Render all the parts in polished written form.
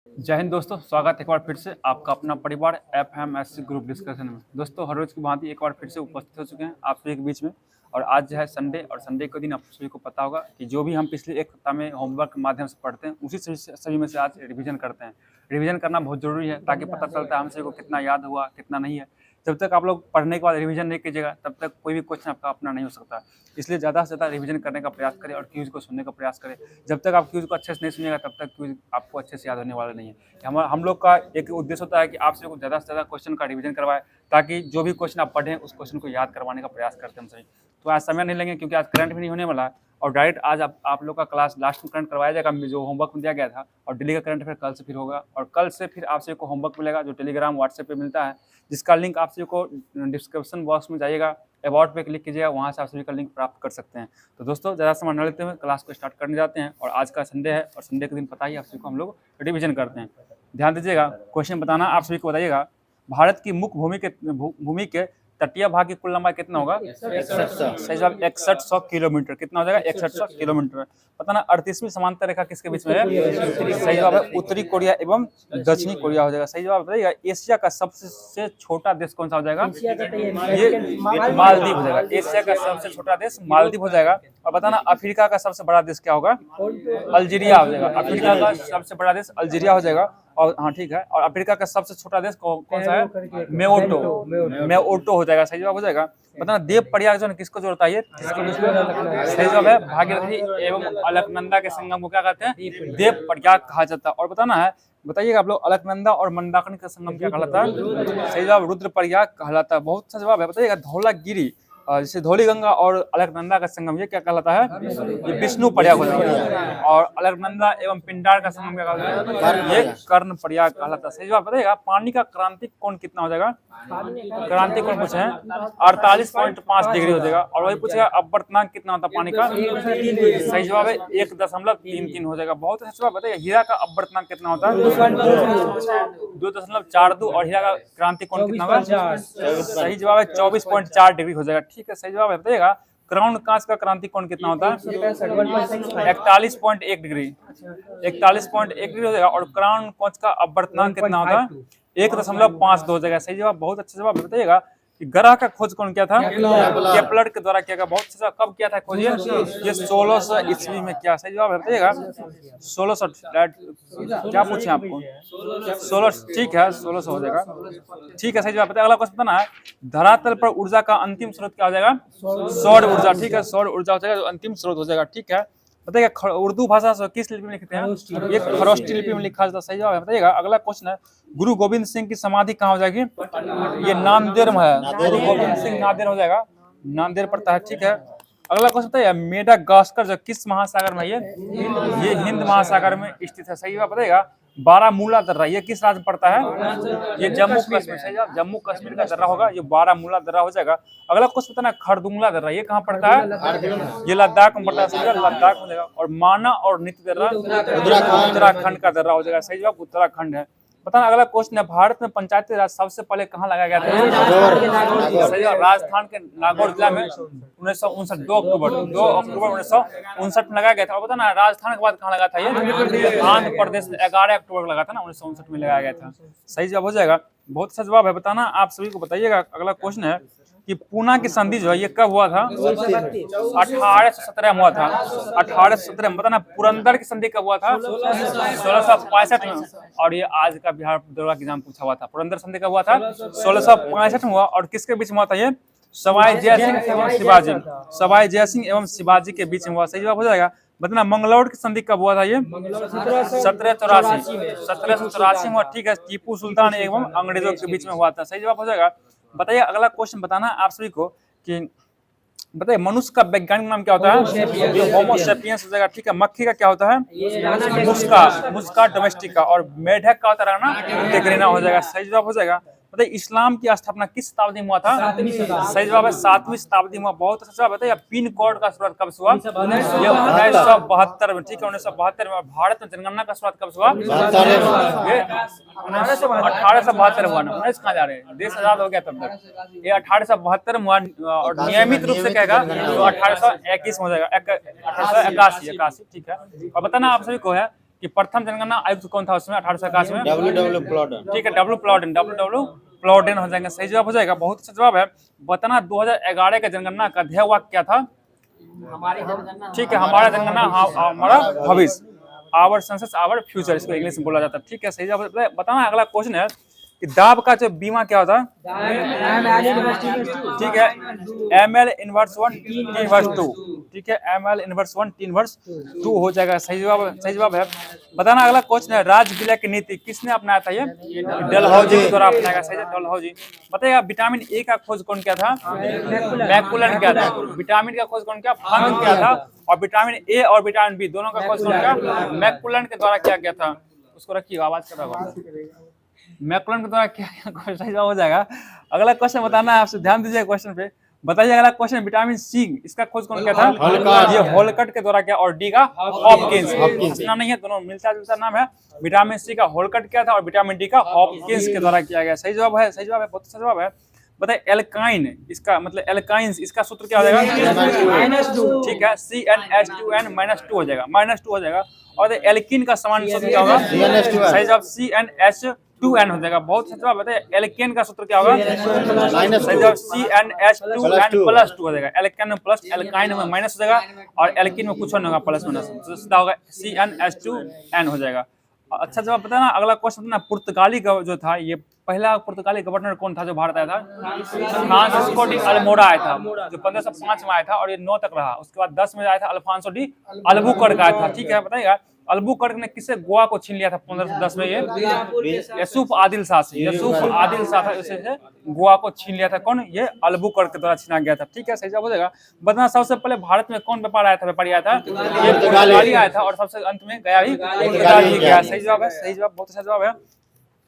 जय हिंद दोस्तों, स्वागत है एक बार फिर से आपका अपना परिवार एफएमएससी ग्रुप डिस्कशन में। दोस्तों, हर रोज की भांति एक बार फिर से उपस्थित हो चुके हैं आप सभी के बीच में। और आज जो है संडे, और संडे के दिन आप सभी को पता होगा कि जो भी हम पिछले एक सप्ताह में होमवर्क के माध्यम से पढ़ते हैं, उसी सभी में से आज रिवीजन करते हैं। रिवीजन करना बहुत जरूरी है ताकि पता चलता है हम सभी को कितना याद हुआ, कितना नहीं है। जब तक आप लोग पढ़ने के बाद रिवीजन नहीं कीजिएगा, तब तक कोई भी क्वेश्चन आपका अपना नहीं हो सकता। इसलिए ज़्यादा से ज़्यादा रिवीजन करने का प्रयास करें और क्यूज को सुनने का प्रयास करें। जब तक आप क्यूज को अच्छे से नहीं सुनिएगा, तब तक क्यूज आपको अच्छे से याद होने वाला नहीं है। हम लोग का एक उद्देश्य होता है कि आप सभी को ज़्यादा से ज़्यादा क्वेश्चन का रिवीजन करवाएं, ताकि जो भी क्वेश्चन आप पढ़ें उस क्वेश्चन को याद करवाने का प्रयास करते हैं हम सभी। तो आज समय नहीं लेंगे क्योंकि आज करंट भी नहीं होने वाला है, और डायरेक्ट आज आप लोग का क्लास लास्ट में करंट करवाया जाएगा जो होमवर्क में दिया गया था। और डेली का करंट फिर कल से फिर होगा, और कल से फिर आप सभी को होमवर्क मिलेगा जो टेलीग्राम व्हाट्सएप पे मिलता है, जिसका लिंक आप सभी को डिस्क्रिप्शन बॉक्स में जाइएगा, अबाउट पे क्लिक कीजिएगा, वहाँ से आप सभी का लिंक प्राप्त कर सकते हैं। तो दोस्तों, ज़्यादा समय न लेते हुए क्लास को स्टार्ट करने जाते हैं। और आज का संडे है, और संडे के दिन पता ही आप सभी को हम लोग रिवीजन करते हैं। ध्यान दीजिएगा, क्वेश्चन बताना आप सभी को बताइएगा। भारत की मुख्य भूमि के तटीय भाग की कुल लंबाई कितना होगा? 6100 किलोमीटर। कितना हो जाएगा? 6100 किलोमीटर। बताना 38वीं समांतर रेखा किसके बीच में है? सही जवाब है उत्तरी कोरिया एवं दक्षिणी कोरिया हो जाएगा। सही जवाब बताइएगा। एशिया का सबसे छोटा देश कौन सा हो जाएगा? ये मालदीव हो जाएगा। एशिया का सबसे छोटा देश मालदीव हो जाएगा। और बताना अफ्रीका का सबसे बड़ा देश क्या होगा? अल्जीरिया हो जाएगा। अफ्रीका का सबसे बड़ा देश अल्जीरिया हो जाएगा। और हाँ, ठीक है। और अफ्रीका का सबसे छोटा देश कौन सा है? मेओटो हो जाएगा। सही जवाब हो जाएगा। बताना देव प्रयाग जो है किसको जोड़ता है? सही जवाब है भागीरथी एवं अलकनंदा के संगम को क्या कहते हैं? देव प्रयाग कहा जाता है। और बताना है, बताइएगा आप लोग, अलकनंदा और मंदाकिनी का संगम क्या कहलाता है? सही जवाब रुद्रप्रयाग कहलाता है। बहुत अच्छा जवाब है। बताइएगा धौलागिरी, जैसे धौली गंगा और अलकनंदा का संगम, ये क्या कहलाता है? ये विष्णु प्रयाग हो जाता है। और अलकनंदा एवं पिंडार का संगम क्या कहलाता है? ये कर्ण प्रयाग कहलाता है। सही जवाब बताइएगा। पानी का क्रांतिक कोण कितना हो जाएगा? क्रांतिक कोण पूछे हैं 48.5 डिग्री हो जाएगा। और वही पूछेगा अपवर्तनांक कितना होता है पानी का? सही जवाब है 1.33 हो जाएगा। बहुत अच्छा जवाब बताइए। हीरा का अपवर्तनांक कितना होता है? 2.42। और हीरा का क्रांतिक कोण कितना होगा? सही जवाब है 24.4 डिग्री हो जाएगा। ठीक है, सही जवाब है बताइएगा। क्राउन कांच का क्रांतिक कोण कितना होता है? 41.1 डिग्री। 41.1 डिग्री हो जाएगा। और क्राउन कांच का अपवर्तनांक कितना होता है? 1.52 हो जाएगा। सही जवाब, बहुत अच्छा जवाब बताइएगा। कि ग्रह का खोज कौन किया था? केपलर के द्वारा किया गया। बहुत अच्छा। कब किया था खोज? ये 1600 ईस्वी में किया। सही जवाब बताइएगा। 1600। क्या पूछे आपको? 1600। ठीक है, 1600 हो जाएगा। ठीक है, सही जवाब बताइए। अगला क्वेश्चन बताना है, धरातल पर ऊर्जा का अंतिम स्रोत क्या हो जाएगा? सौर ऊर्जा। ठीक है, सौर ऊर्जा हो जाएगा, अंतिम स्रोत हो जाएगा। ठीक है, बताइएगा उर्दू भाषा से किस लिपि में लिखते हैं? ये खरोष्टी लिपि में लिखा जाता है। सही जवाब है बताइएगा। अगला क्वेश्चन है, गुरु गोविंद सिंह की समाधि कहाँ हो जाएगी? ये नांदेड़ में है। गुरु गोविंद सिंह नांदेड़ हो जाएगा, नांदेड़ पड़ता है। ठीक है, अगला क्वेश्चन बताइए, मेडागास्कर जो किस महासागर में है? ये हिंद महासागर में स्थित है। सही जवाब बताइएगा। बारामूला दर्रा, ये किस राज्य में पड़ता है? ये जम्मू कश्मीर। सही जवाब, जम्मू कश्मीर का दर्रा होगा, ये बारामूला दर्रा हो जाएगा। अगला क्वेश्चन बताना, खरदुंगला दर्रा, ये कहाँ पड़ता है? ये लद्दाख में पड़ता है। सही जवाब, लद्दाख हो जाएगा। और माना और नित्य दर्रा उत्तराखंड का दर्रा हो जाएगा। सही जवाब उत्तराखंड है। बताना अगला क्वेश्चन है, भारत में पंचायती राज सबसे पहले कहाँ लगाया गया था? सही जवाब, राजस्थान के नागौर जिला में 1959 2 अक्टूबर 1959 में लगाया गया था। और बताना राजस्थान के बाद कहाँ लगा था? ये आंध्र प्रदेश में 11 अक्टूबर को लगा था ना, 1959 में लगाया गया था। सही जवाब हो जाएगा। बहुत अच्छा जवाब है। बताना आप सभी को बताइएगा। अगला क्वेश्चन है कि पूना की संधि जो है ये कब हुआ था? 1817 में हुआ था। 1817 में। बताना पुरंदर की संधि कब हुआ था? 1665 में। और ये आज का बिहार दरोगा की एग्जाम पूछा हुआ था। पुरंदर संधि कब हुआ था? 1665 में हुआ। और किसके बीच में हुआ था ये? सवाई जयसिंह एवं शिवाजी। सवाई जयसिंह एवं शिवाजी के बीच में हुआ। सही जवाब हो जाएगा। बताना मंगलौर की संधि कब हुआ था? ये 1784 में हुआ। ठीक है, टीपू सुल्तान एवं अंग्रेजों के बीच में हुआ था। सही जवाब हो जाएगा। बताइए अगला क्वेश्चन बताना आप सभी को कि बताइए मनुष्य का वैज्ञानिक नाम क्या होता है? ये होमो सेपियंस हो जाएगा। ठीक है, मक्खी का क्या होता है? मुस्का डोमेस्टिका। और मेढक का होता है ना, टिग्रिना हो जाएगा। सही जवाब हो जाएगा। बताइए इस्लाम की स्थापना किस शताब्दी में हुआ था? सही जवाब है 7वीं शताब्दी में। बहुत अच्छा जवाब बताइए। पिन कोड का शुरुआत कब से हुआ? ये 1972 में। ठीक है, 1972 में। भारत में जनगणना का शुरुआत कब से हुआ? ये 1872 हुआ ना। 19 कहाँ जा रहे हैं? देश आजाद हो गया तब तक। ये 1872 में हुआ। और नियमित रूप से कहेगा तो 1821 में हो जाएगा। 1881। ठीक है, और बताना आप सभी को है कि प्रथम जनगणना आयुक्त कौन था उसमें 1881 में? डब्ल्यू प्लॉडन। ठीक है, डब्ल्यू प्लॉडेन हो जाएंगे, सही जवाब हो जाएगा। बहुत अच्छा जवाब है। बताना 2011 के जनगणना का ध्येय वाक्य क्या था? ठीक है, हमारा जनगणना हमारा भविष्य, आवर सेंसस आवर फ्यूचर, इसको इंग्लिश में बोला जाता है। ठीक है, सही जवाब बताना। अगला क्वेश्चन है कि दाब का जो बीमा क्या होता है? ठीक है, ML इनवर्स 1 T इनवर्स 2। ठीक है, ML इनवर्स 1 T इनवर्स 2 हो जाएगा, सही जवाब है। बताना अगला क्वेश्चन है, राज विलय की नीति किसने अपनाया था? ये डलहौजी के द्वारा अपनाया गया, सही है, डलहौजी। बताइएगा विटामिन ए का खोज कौन किया था? मैकुलन किया था। विटामिन का खोज कौन किया? फंग किया था। और विटामिन ए और विटामिन बी दोनों का खोज कौन किया? मैकुलन के द्वारा किया गया था। उसको रखिए, आवाज कर रहा है। मैकुलन के द्वारा क्या सही जवाब हो जाएगा। अगला क्वेश्चन बताना है आपसे, ध्यान दीजिए क्वेश्चन पे। बताइए अगला क्वेश्चन, विटामिन सी इसका खोज कौन किया था? ये होलकट के द्वारा किया। और डी का हॉपकिंस। इतना नहीं है, दोनों मिलता जुलता नाम है। विटामिन सी का होलकट किया था और विटामिन डी का हॉपकिंस के द्वारा किया गया। सही जवाब है, बहुत अच्छा जवाब है। बताइए एल्काइन, इसका मतलब एल्काइंस, इसका सूत्र क्या हो जाएगा? ठीक है, CnH2n-2 हो जाएगा, -2 हो जाएगा। और एल्किन का समान सूत्र क्या होगा? सही जवाब CnH2n हो जाएगा। बहुत अच्छा जवाब। बताइए एल्केन का सूत्र क्या होगा? सही जवाब CnH2n+2 हो जाएगा। एल्केन में प्लस, एल्काइन में माइनस हो जाएगा, और एल्किन में कुछ नहीं होगा, प्लस माइनस, तो सीधा होगा CnH2n हो जाएगा। अच्छा जवाब बताना। अगला क्वेश्चन बताना, पुर्तगाली का जो था, ये पहला पुर्तगाली गवर्नर कौन था जो भारत आया था? फ्रांसिस्को डी अल्मोड़ा आया था, जो 1505 में आया था और ये 9 तक रहा। उसके बाद 10 में आया था अल्फांसो डी अल्बुकर्क आया था। ठीक है, बताइएगा अल्बुकर्क ने किससे गोवा को छीन लिया था 1510 में? ये यूसुफ आदिल शाह से। गोवा को छीन लिया था। कौन? ये अल्बुकर्क के द्वारा छीना गया था। ठीक है, सही जवाब हो जाएगा। बताना सबसे पहले भारत में कौन व्यापारी आया था? ये पुर्तगाली आया था, और सबसे अंत में गया ही पुर्तगाली गया। सही जवाब है, बहुत अच्छा जवाब है।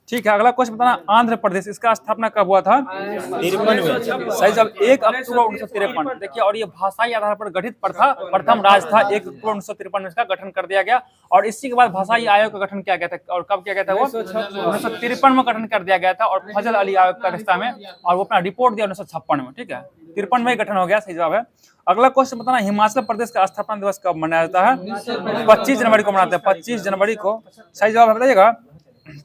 ठीक है, अगला क्वेश्चन बताना, आंध्र प्रदेश, इसका स्थापना कब हुआ था? 53 में। सही जवाब 1 अक्टूबर 1953। देखिए, और ये भाषाई आधार पर गठित प्रथम राज्य था। 1 अक्टूबर 1953 में इसका गठन कर दिया गया, और इसी के बाद भाषाई आयोग का गठन किया गया था। और कब किया गया था? वो 1953 में गठन कर दिया गया था, और फजल अली आयोग का रिश्ता में, और वो अपना रिपोर्ट दिया 1956 में। ठीक है, 53 में गठन हो गया। सही जवाब है। अगला क्वेश्चन बताना, हिमाचल प्रदेश का स्थापना दिवस कब मनाया जाता है? 25 जनवरी को मनाते हैं, 25 जनवरी को। सही जवाब बताइएगा।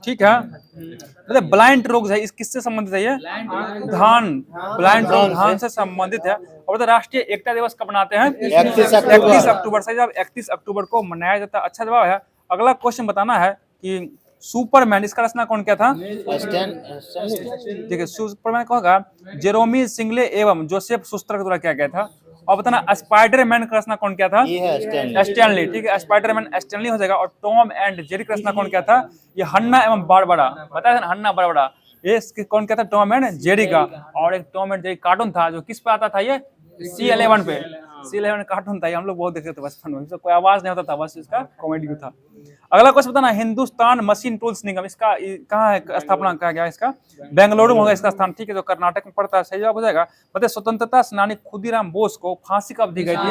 ठीक है, मतलब ब्लाइंड रोग है, इस किससे संबंधित है? ये धान, ब्लाइंड रोग धान से संबंधित है। और राष्ट्रीय एकता दिवस कब मनाते हैं? 31 अक्टूबर। सही जवाब 31 अक्टूबर को मनाया जाता है। अच्छा जवाब है। अगला क्वेश्चन बताना है कि सुपरमैन, इसका रचना कौन किया था? ठीक है, सुपरमैन कौन का? जेरोमी सिंगले एवं जोसेफ शुस्टर के द्वारा किया गया था। और बताना स्पाइडरमैन का रचना कौन किया था? स्टैनली। ठीक है, स्पाइडरमैन स्टैनली हो जाएगा। और टॉम एंड जेरी का रचना कौन किया था? ये हन्ना एवं बारबरा, बताया था हन्ना बारबरा, ये कौन किया था? टॉम एंड जेरी का। और एक टॉम एंड जेरी कार्टून था, जो किस पे आता था? ये C11 पे। C11 कार्टून था, हम लोग बहुत देखते थे बचपन में। कोई आवाज नहीं होता था, बस इसका कॉमेडी था। अगला क्वेश्चन बताना, हिंदुस्तान मशीन टूल्स निगम, इसका कहाँ है स्थापना कहा गया? इसका बेंगलुरु में होगा इसका स्थान। ठीक है, जो कर्नाटक में पड़ता है। सही जवाब हो जाएगा। बताइए स्वतंत्रता सेनानी खुदीराम बोस को फांसी कब दी गई थी?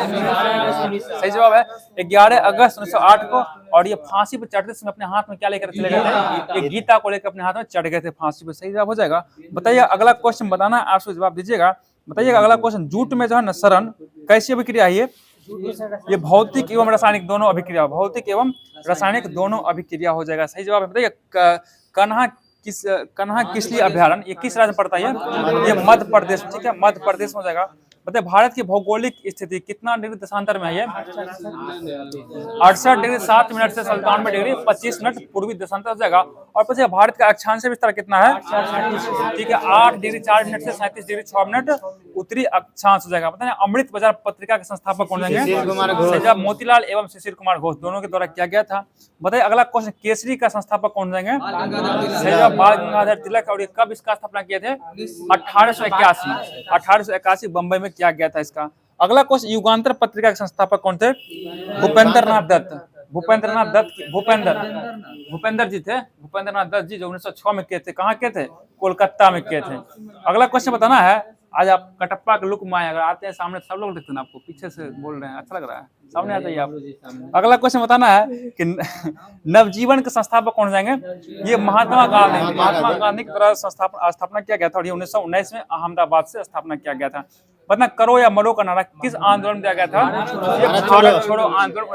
सही जवाब है 11 अगस्त 1908 को। और ये फांसी पर चढ़ते समय अपने हाथ में क्या लेकर चले गए थे? ये गीता को लेकर अपने हाथ में चढ़ गए थे फांसी पर। सही जवाब हो जाएगा। बताइए अगला क्वेश्चन बताना, आपसे जवाब दीजिएगा। बताइएगा अगला क्वेश्चन, जूट में जो है न शरण कैसी अभिक्रिया है? ये भौतिक एवं रासायनिक दोनों अभिक्रिया, भौतिक एवं रासायनिक दोनों अभिक्रिया हो जाएगा। सही जवाब है। बताइए कन्हा किसली अभ्यारण्य, ये किस राज्य में पड़ता है? ये मध्य प्रदेश। ठीक है, मध्य प्रदेश में हो जाएगा। बताइए भारत की भौगोलिक स्थिति कितना डिग्री देशांतर में है? ये 68 डिग्री 7 मिनट से 97 डिग्री 25 मिनट पूर्वी देशांतर हो जाएगा। और बताइए भारत का अक्षांश विस्तार कितना है? ठीक है, 8 डिग्री 4 मिनट से 37 डिग्री 6 मिनट उत्तरी अक्षांश हो जाएगा। बताइए अमृत बाजार पत्रिका के संस्थापक कौन होंगे? मोतीलाल एवं शिशिर कुमार घोष, दोनों के द्वारा किया गया था। बताइए अगला क्वेश्चन, केसरी का संस्थापक कौन होंगे? बाल गंगाधर तिलक। और ये कब इसका स्थापना किए थे? 1881 बंबई में किया गया था इसका। अगला क्वेश्चन, युगांतर पत्रिका के संस्थापक कौन थे? भूपेंद्र नाथ दत्त जी जो 1906 में किए थे। कहाँ किए थे? कोलकाता में किए थे। अगला क्वेश्चन बताना है, आज आप कटप्पा के लुक में अगर आते हैं सामने, सब लोग देखते हैं आपको, पीछे से बोल रहे हैं, अच्छा लग रहा है, सामने आ जाइए आप। अगला क्वेश्चन बताना है कि नवजीवन के संस्थापक कौन जाएंगे? ये महात्मा गांधी के द्वारा स्थापना किया गया था। और ये 1919 में अहमदाबाद से स्थापना किया गया था। बताना करो या मरो का नारा किस आंदोलन में दिया गया था? ये भारत छोड़ो आंदोलन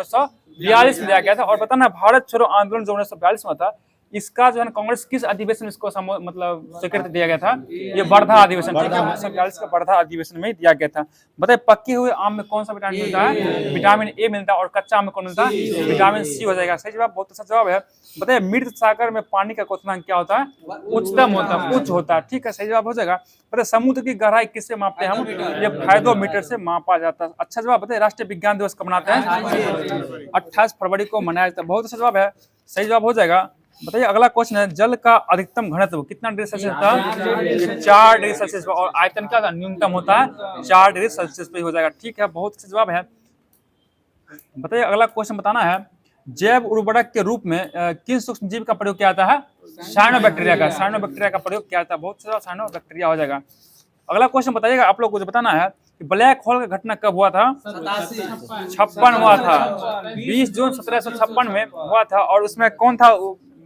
42 में दिया गया था। और बताना भारत छोड़ो आंदोलन जो 1942 में था, इसका जो है कांग्रेस किस अधिवेशन में इसको मतलब स्वीकृति दिया गया था, ये वर्धा अधिवेशन, ठीक है, 1942 का वर्धा अधिवेशन में दिया गया था। बताइए पक्के हुए आम में कौन सा विटामिन मिलता है, विटामिन ए मिलता है, और कच्चा आम में कौन मिलता है, विटामिन सी हो जाएगा। सही जवाब, बहुत अच्छा जवाब है। बताइए मृत सागर में पानी का क्वथनांक क्या होता है, उच्चतम होता है, उच्च होता है, ठीक है, सही जवाब हो जाएगा। बताइए समुद्र की गहराई किससे मापते हैं हम, ये फायदोमीटर से मापा जाता है। अच्छा जवाब। बताइए राष्ट्रीय विज्ञान दिवस कब मनाते हैं, 28 फरवरी को मनाया जाता है। बहुत अच्छा जवाब है, सही जवाब हो जाएगा। बताइए अगला क्वेश्चन है, जल का अधिकतम घनत्व कितना डिग्री सेल्सियस होता है, 4 डिग्री सेल्सियस, और आयतन क्या था, न्यूनतम होता है 4 डिग्री सेल्सियस पे हो जाएगा, ठीक है, बहुत अच्छा जवाब है। बताइए अगला क्वेश्चन बताना है, जैव उर्वरक के रूप में किन सूक्ष्म जीव का प्रयोग किया जाता है, साइनोबैक्टीरिया का, साइनोबैक्टीरिया का प्रयोग किया जाता है। बहुत अच्छा साइनोबैक्टीरिया हो जाएगा। अगला क्वेश्चन बताइएगा, आप लोग को जो बताना है कि ब्लैक होल का घटना कब हुआ था, 56 हुआ था, 20 जून 1756 में हुआ था। और उसमें कौन था,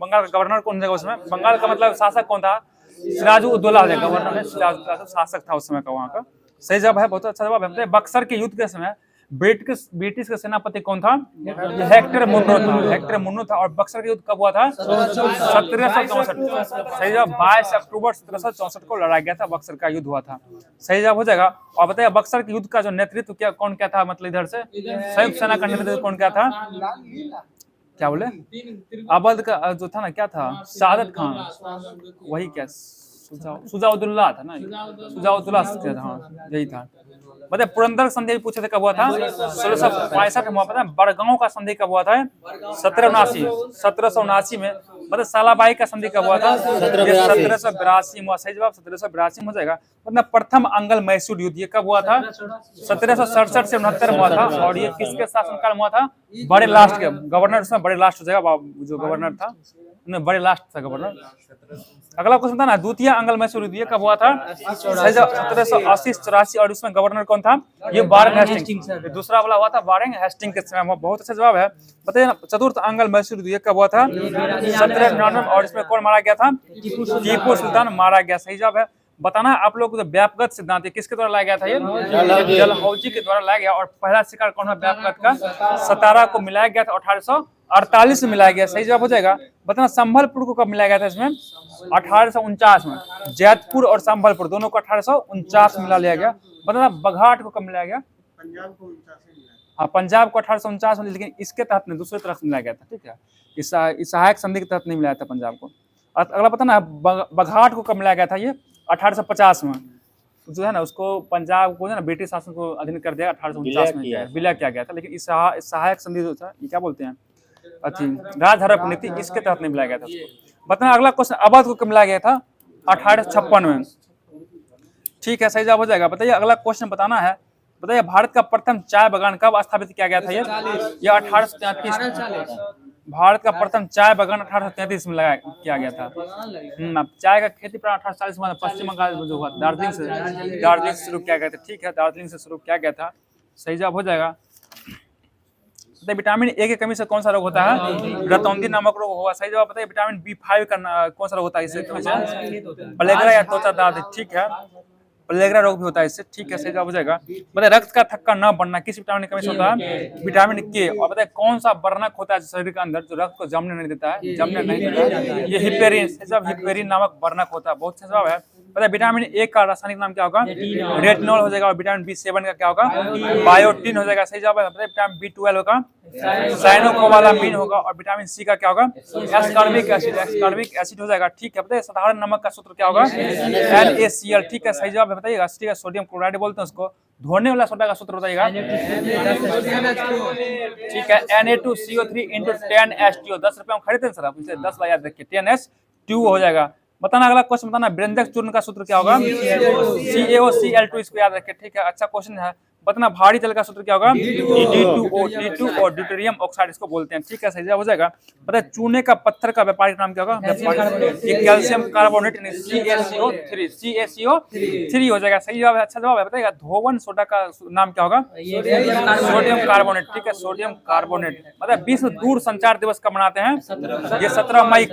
बंगाल का गवर्नर कौन था उसमें, बंगाल का मतलब शासक कौन था, सिराजुद्दौला गवर्नर में, सिराजुद्दौला शासक था उस समय का वहाँ का। सही जवाब है, बहुत अच्छा जवाब है। बक्सर के युद्ध के समय ब्रिटिश का सेनापति कौन था, ये हेक्टर मुनरो था, हेक्टर मुनरो था। और बक्सर का युद्ध कब हुआ था, 1764। सही जवाब, 22 अक्टूबर 1764 को लड़ा गया था, बक्सर का युद्ध हुआ था। सही जवाब हो जाएगा। और बताइए बक्सर के युद्ध का जो नेतृत्व क्या कौन क्या था, मतलब इधर से संयुक्त सेना का नेतृत्व कौन क्या था, क्या बोले, अवध का जो था ना, क्या था, सादत खान, वही क्या सुजाउद्दौला था ना, सुजाउद्दौला, हाँ यही था। मतलब पुरंदर संधि पूछे थे कब हुआ था, 1665 में हुआ था। बड़गांव का संधि कब हुआ था, 1779 में। मतलब सालाबाई का संधि कब हुआ था, 1782 में हुआ। सही जवाब 1782 में हो जाएगा। मतलब प्रथम अंगल मैसूर युद्ध ये कब हुआ था, 1767 से 69 में हुआ था। और ये किसके शासनकाल में हुआ था, बड़े लास्ट के गवर्नर, उसमें बड़े लास्ट हो जाएगा, जो गवर्नर था बड़े लास्ट था गवर्नर। अगला क्वेश्चन था ना, द्वितीय अंगल मैसूर युद्ध कब हुआ था, 1780-84, और इसमें गवर्नर कौन था, ये वारेन हेस्टिंग्स। दूसरा वाला हुआ था वारेन हेस्टिंग्स के समय। बहुत अच्छा जवाब है। बताइए ना, चतुर्थ अंगल मैसूर युद्ध कब हुआ था, 1799, और इसमें कौन मारा गया था, टीपू सुल्तान मारा गया। सही जवाब है। बताना आप लोग को व्यापक सिद्धांत किसके द्वारा लाया गया था, ये डलहौजी के द्वारा लाया गया। और पहला शिकार कौन है व्यापक का, सतारा को मिलाया गया था, 1848 में मिलाया गया। सही जवाब हो जाएगा। बताना संभलपुर को कब मिलाया गया था, इसमें 1849 में। जैतपुर और संभलपुर दोनों को 1849 में मिला लिया गया। बताना बघाट को कब मिलाया गया, हाँ पंजाब को 1849 में, लेकिन इसके तहत नहीं, दूसरे तरफ मिलाया गया था, ठीक है, इस सहायक संधि के तहत नहीं मिलाया था पंजाब को। अगला पता ना बघाट को कब मिलाया गया था, ये 1850 में, जो है ना उसको पंजाब को जो है ना ब्रिटिश शासन को अधीन कर दिया, 1849 में विलय किया गया था। लेकिन इस सहायक संधि जो था, ये क्या बोलते हैं, अच्छी राजहरप नीति, इसके तहत नहीं मिलाया गया था उसको। बताना अगला क्वेश्चन, अवध को कब मिलाया गया था, 1856 में, ठीक है, सही जवाब हो जाएगा। बताइए अगला क्वेश्चन बताना है, बताइए भारत का प्रथम चाय बागान कब स्थापित किया गया था, ये 1833। भारत का प्रथम चाय बागान 1833 में किया गया था। चाय का खेती पर 1840 में पश्चिम बंगाल जो हुआ, दार्जिलिंग से शुरू किया गया था, ठीक है, दार्जिलिंग से शुरू किया गया था। सही जवाब हो जाएगा। विटामिन ए की कमी से कौन सा रोग होता है, रतौंधी नामक रोग होगा। सही जवाब बताइए। विटामिन B5 का कौन सा रोग होता है, इससे प्लेगरा या त्वचा दाद, ठीक है, प्लेगरा रोग भी होता है इससे, ठीक है, सही जवाब हो जाएगा। बताइए रक्त का थक्का न बढ़ना किस विटामिन की कमी से होता है, विटामिन के। और बताइए कौन सा वर्णक होता है शरीर के अंदर जो रक्त को जमने नहीं देता है, ये हिपेरिन, हिपेरिन नामक वर्णक होता है। बहुत अच्छा जवाब है। बताइए विटामिन ए का रासायनिक नाम क्या होगा, रेटिनॉल हो जाएगा। और विटामिन B7 का क्या होगा, बायोटिन हो जाएगा। सही जवाब है। बताइए विटामिन B12 होगा, साइनोकोबालामिन होगा। और विटामिन सी का क्या होगा, एस्कॉर्बिक एसिड हो जाएगा, ठीक है। बताइए साधारण नमक का सूत्र क्या होगा, NaCl, ठीक है, सही जवाब है। बताइएगा ठीक है, सोडियम क्लोराइड बोलते हैं उसको। धोने वाला सोडा का सूत्र बताइएगा, ठीक है, Na2CO3 × 10H2O। 10 रुपए में खरीदते हैं सर आप, इसे 10 बार याद रखिए, 10H2O हो जाएगा। बताना अगला क्वेश्चन बताना, व्यंजक चूर्ण का सूत्र क्या होगा, CaOCl2, इसको याद रखिए, ठीक है, अच्छा क्वेश्चन है। बताना भारी जल का सूत्र क्या होगा, D2O और ड्यूटेरियम ऑक्साइड इसको बोलते हैं, ठीक है, सही जवाब हो जाएगा। बताए चूने का पत्थर का व्यापारिक नाम क्या होगा, कैल्शियम कार्बोनेट, CaCO3 हो जाएगा। सही जवाब है, अच्छा जवाब है। बताइएगा धोवन सोडा का नाम क्या होगा, सोडियम कार्बोनेट, ठीक है, सोडियम कार्बोनेट। मतलब विश्व दूर संचार दिवस कब मनाते हैं, ये 17 मई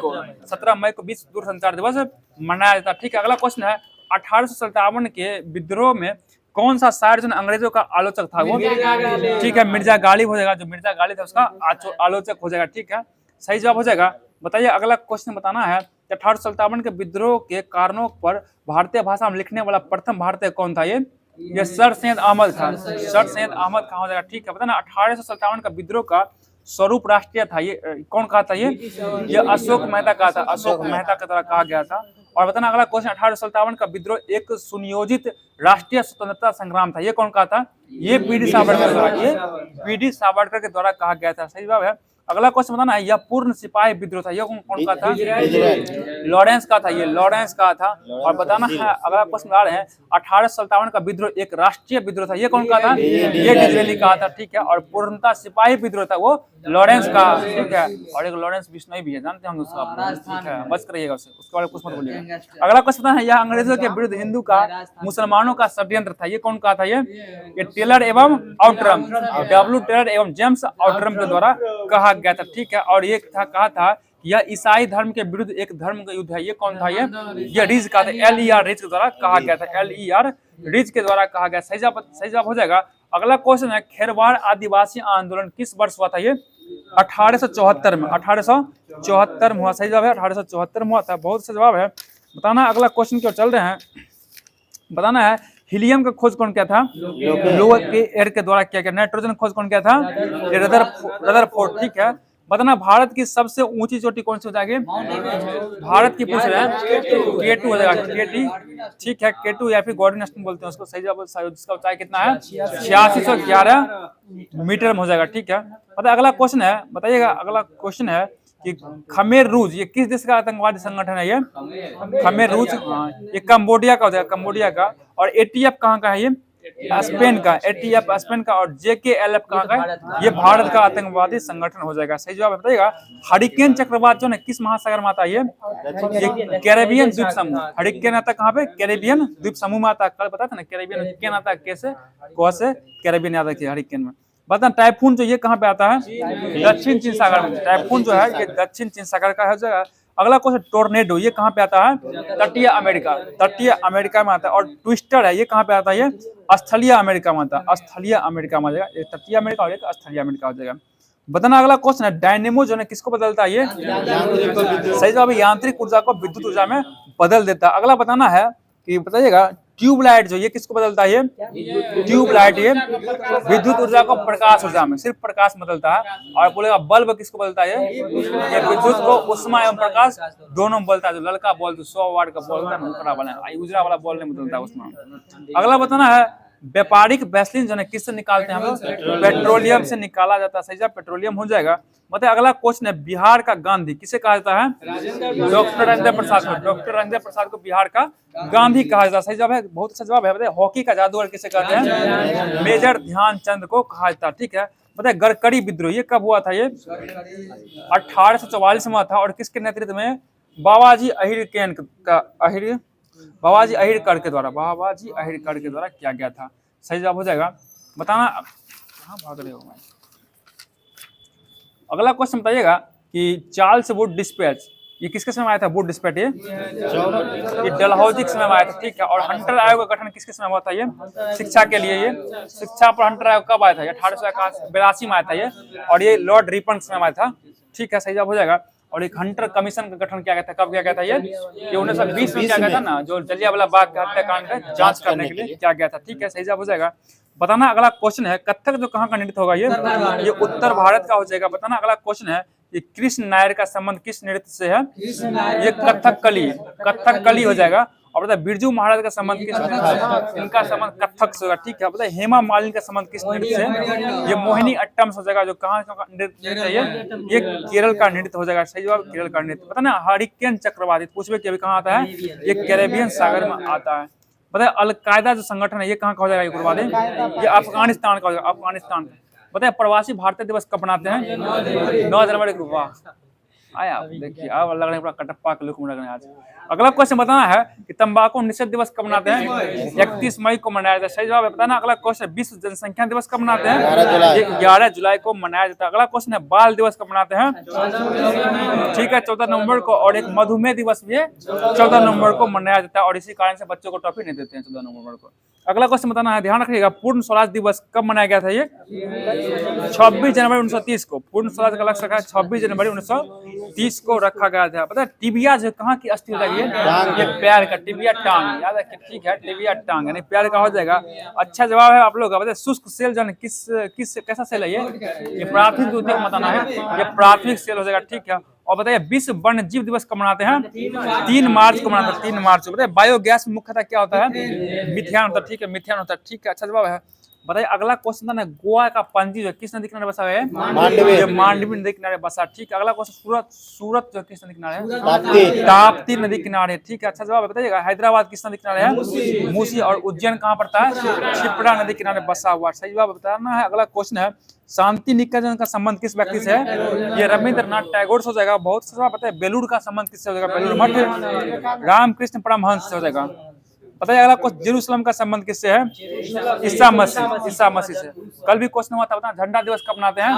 को विश्व दूर संचार दिवस मनाया जाता है, ठीक है। अगला क्वेश्चन है, 1857 के विद्रोह में कौन सा शायर जो अंग्रेजों का आलोचक था वो, ठीक है, मिर्जा गालिब हो जाएगा, जो मिर्जा गालिब था उसका आलोचक हो जाएगा, ठीक है, सही जवाब हो जाएगा। बताइए अगला क्वेश्चन बताना है, 1857 के विद्रोह के कारणों पर भारतीय भाषा में लिखने वाला प्रथम भारतीय कौन था? ये सर सैयद अहमद था, सर सैयद अहमद कहाँ हो जाएगा, ठीक है, बताना 1857 का विद्रोह का स्वरूप राष्ट्रीय था, ये कौन कहा था? ये अशोक मेहता कहा था, अशोक मेहता के द्वारा कहा गया था। और बताना अगला क्वेश्चन, 1857 का विद्रोह एक सुनियोजित राष्ट्रीय स्वतंत्रता संग्राम था, ये कौन कहा था? ये पीडी सावरकर द्वारा, ये पीडी सावरकर के द्वारा कहा गया था, सही जवाब है। अगला क्वेश्चन बताना है, यह पूर्ण सिपाही विद्रोह था, ये कौन का था? लॉरेंस का था, ये लॉरेंस का था। और बताना है अगला क्वेश्चन आ रहे हैं, 1857 का विद्रोह एक राष्ट्रीय विद्रोह था, ये कौन का था? ये डिजरेली का था, ठीक है। और पूर्णतः सिपाही विद्रोह था वो लॉरेंस का, ठीक है। और एक लॉरेंस बिश्नोई भी है, जानते हैं हम उसका, ठीक है, बच करिएगा उसके बारे में कुछ मत बोलिएगा। अगला क्वेश्चन है, यह अंग्रेजों के विरुद्ध हिंदू का मुसलमानों का षड्यंत्र था, ये कौन का था? ये टेलर एवं आउटरम, डब्ल्यू टेलर एवं जेम्स आउटरम के द्वारा कहा गया था, ठीक है। और ये था कहा था कि यह ईसाई धर्म के विरुद्ध एक धर्म का युद्ध है, ये कौन था? ये रिज का था, LER रिज के द्वारा कहा गया था, LER रिज के द्वारा कहा गया, सही जवाब हो जाएगा। अगला क्वेश्चन है, खेरवाड़ आदिवासी आंदोलन किस वर्ष हुआ था? ये 1874 में, 1874 में हुआ, सही जवाब है, 1874 में हुआ था, बहुत सही जवाब है। बताना अगला क्वेश्चन क्यों चल रहे हैं, बताना है, हीलियम का खोज कौन किया था? लोअर के एयर के द्वारा किया गया। नाइट्रोजन खोज कौन किया था? रदरफोर्ड, ठीक है। बताना भारत की सबसे ऊंची चोटी कौन सी हो जाएगी? भारत की पूछ रहे हैं, K2 हो जाएगा, KT, ठीक है, K2 या फिर गॉर्डन स्टोन बोलते हैं उसको, सही जवाब, जिसका ऊंचाई कितना है? 8611 मीटर में हो जाएगा, ठीक है। मतलब अगला क्वेश्चन है, बताइएगा अगला क्वेश्चन है कि खमेर रूज ये किस देश का आतंकवादी संगठन है? ये खमेर रूज, ये कंबोडिया का हो जाएगा, कंबोडिया का। और ATF कहाँ का है? ये स्पेन का, ATF स्पेन का। और JKLF कहाँ का है? ये भारत का आतंकवादी संगठन हो जाएगा, सही जवाब बताइएगा। हरिकेन चक्रवात जो है किस महासागर में आता है? ये कैरेबियन द्वीप समूह, हरिकेन आता कहाँ पे? कैरेबियन द्वीप समूह में आता। कल पता था ना, कैरेबियन केन आता कैसे, कौन कैरेबियन आता है हरिकेन में। बता टाइफून जो ये कहाँ पे आता है? दक्षिण चीन सागर में। टाइफून जो है ये दक्षिण चीन सागर का है जगह। अगला क्वेश्चन, टोर्नेडो ये कहाँ पे आता है? तटीय अमेरिका, तटीय अमेरिका में आता है। और ट्विस्टर है ये कहाँ पे आता है? ये स्थलीय अमेरिका में आता है, स्थलीय अमेरिका में आ जाएगा। एक तटीय अमेरिका और एक स्थलीय अमेरिका हो जाएगा। बताना अगला क्वेश्चन है, डायनेमो जो है किसको बदलता है? ये सही जवाब, यांत्रिक ऊर्जा को विद्युत ऊर्जा में बदल देता है। अगला बताना है कि बताइएगा, ट्यूबलाइट जो ये किसको बदलता है? ये ट्यूबलाइट ये विद्युत ऊर्जा को प्रकाश ऊर्जा में, सिर्फ प्रकाश बदलता है। और बोलेगा बल्ब किसको बदलता है? ये विद्युत को उष्मा एवं प्रकाश दोनों बदलता है। जो लड़का बॉल 100 वाट का बॉल होता है, उजरा वाला बॉल नहीं बदलता है उष्मा। अगला बताना है, व्यापारिक वैसलीन जो है किससे निकालते हैं हम लोग? पेट्रोलियम से निकाला जाता है, सही जवाब पेट्रोलियम हो जाएगा। मतलब अगला क्वेश्चन है, बिहार का गांधी किसे कहा जाता है? डॉक्टर राजेंद्र प्रसाद को, डॉक्टर राजेंद्र प्रसाद को बिहार का गांधी कहा जाता है, सही जवाब है, बहुत अच्छा जवाब है। बताइए हॉकी का जादूगर किसे कहते हैं? मेजर ध्यानचंद को कहा जाता है, ठीक है। बताइए गरकरी विद्रोह ये कब हुआ था? ये 1844 में हुआ था। और किसके नेतृत्व में? बाबाजी अहिरकर के द्वारा, बाबाजी अहिरकर के द्वारा किया गया था, सही जवाब हो जाएगा। बताना कहाँ भाग रहे हो? अगला क्वेश्चन बताइएगा कि चार्ल्स वुड डिस्पैच ये किसके समय आया था? वुड डिस्पैच ये डलहौजी के समय में आया था, ठीक है। और हंटर आयोग का गठन किसके समय हुआ था? ये शिक्षा के लिए, ये शिक्षा पर हंटर आयोग कब आया था? 1882 में आया था ये। और ये लॉर्ड रिपन के समय में आया था, ठीक है, सही जवाब हो जाएगा। और एक हंटर कमीशन का गठन किया गया था, कब किया गया था? ये 1920 में किया गया था ना, जो जलियांवाला बाग के हत्याकांड का जांच करने के लिए किया गया था, ठीक है, सही जवाब हो जाएगा। बताना अगला क्वेश्चन है, कथक जो कहाँ का नृत्य होगा? ये उत्तर भारत का हो जाएगा। बताना अगला क्वेश्चन है, ये कृष्ण नायर का संबंध किस नृत्य से है? ये कथकली हो जाएगा। और बताए बिरजू महाराज का संबंध किस नृत्य से? इनका संबंध कथक से होगा, ठीक है। बताए हेमा मालिनी का संबंध किस नृत्य से? ये मोहिनी अट्टम हो जाएगा। जो कहाँ का नृत्य है? ये केरल का नृत्य हो जाएगा, सही जवाब केरल का नृत्य। पता ना हरिकेन चक्रवात पूछे कि अभी कहाँ आता है? ये कैरेबियन सागर में आता है। बताए अलकायदा जो संगठन है ये कहाँ का हो जाएगा? ये उग्रवादी ये अफगानिस्तान का हो जाएगा, अफगानिस्तान। बताए प्रवासी भारतीय दिवस कब मनाते हैं? 9 जनवरी को। वाह आया, देखिए अब लग रहा है पूरा कटप्पा के लुक में लग रहे हैं आज। अगला क्वेश्चन बताना है कि तंबाकू निषेध दिवस कब मनाते हैं? 31 मई को मनाया जाता है, सही जवाब है। बताना अगला क्वेश्चन, विश्व जनसंख्या दिवस कब मनाते हैं? 11 जुलाई को मनाया जाता है। अगला क्वेश्चन है, बाल दिवस कब मनाते हैं? ठीक है, 14 नवंबर को। और एक मधुमेह दिवस भी है 14 नवंबर को मनाया जाता है। और इसी कारण से बच्चों को टॉफी नहीं देते हैं 14 नवंबर को। अगला क्वेश्चन बताना है, ध्यान रखिएगा। पूर्ण स्वराज दिवस कब मनाया गया था? ये 26 जनवरी 1930 को पूर्ण स्वराज का लक्ष्य रखा है। 26 जनवरी 1930 को रखा गया था। पता है टिबिया जो कहाँ की अस्थि हो जाएगी? ये पैर का टिबिया टांग, याद रखिए, ठीक है, टिबिया टांग यानी पैर का हो जाएगा। अच्छा जवाब है आप लोग का। पता है शुष्क सेल जो किस कैसा सेल है? ये प्राथमिक द्वितीयक बताना है, ये प्राथमिक सेल हो जाएगा, ठीक है। और बताइए विश्व वन्य जीव दिवस कब मनाते हैं? 3 मार्च को मनाते हैं, 3 मार्च को। बताइए बायोगैस में मुख्यतः क्या होता है? मिथेन होता है, ठीक है, मिथेन होता है, ठीक है, अच्छा जवाब है। बताइए अगला क्वेश्चन था ना, गोवा का पणजी जो किस नदी किनारे बसा है? मांडवी नदी किनारे बसा, ठीक है। अगला क्वेश्चन सूरत जो किस नदी किनारे है? ताप्ती नदी किनारे, ठीक है, अच्छा जवाब है। बताइएगा हैदराबाद किस नदी किनारे है? मूसी। और उज्जैन कहाँ पड़ता है? क्षिप्रा नदी किनारे बसा हुआ, सही जवाब बताना है। अगला क्वेश्चन है शांति निकेतन का संबंध किस व्यक्ति से है? ये रविंद्रनाथ टैगोर से हो जाएगा। बहुत सा पता है बेलूर का संबंध किससे हो जाएगा? बेलूर मठ रामकृष्ण परमहंस से हो जाएगा। बताइए अगला क्वेश्चन जेरूसलम का संबंध किससे है? ईसा मसीह से। कल भी क्वेश्चन हुआ था, बता झंडा दिवस कब मनाते हैं?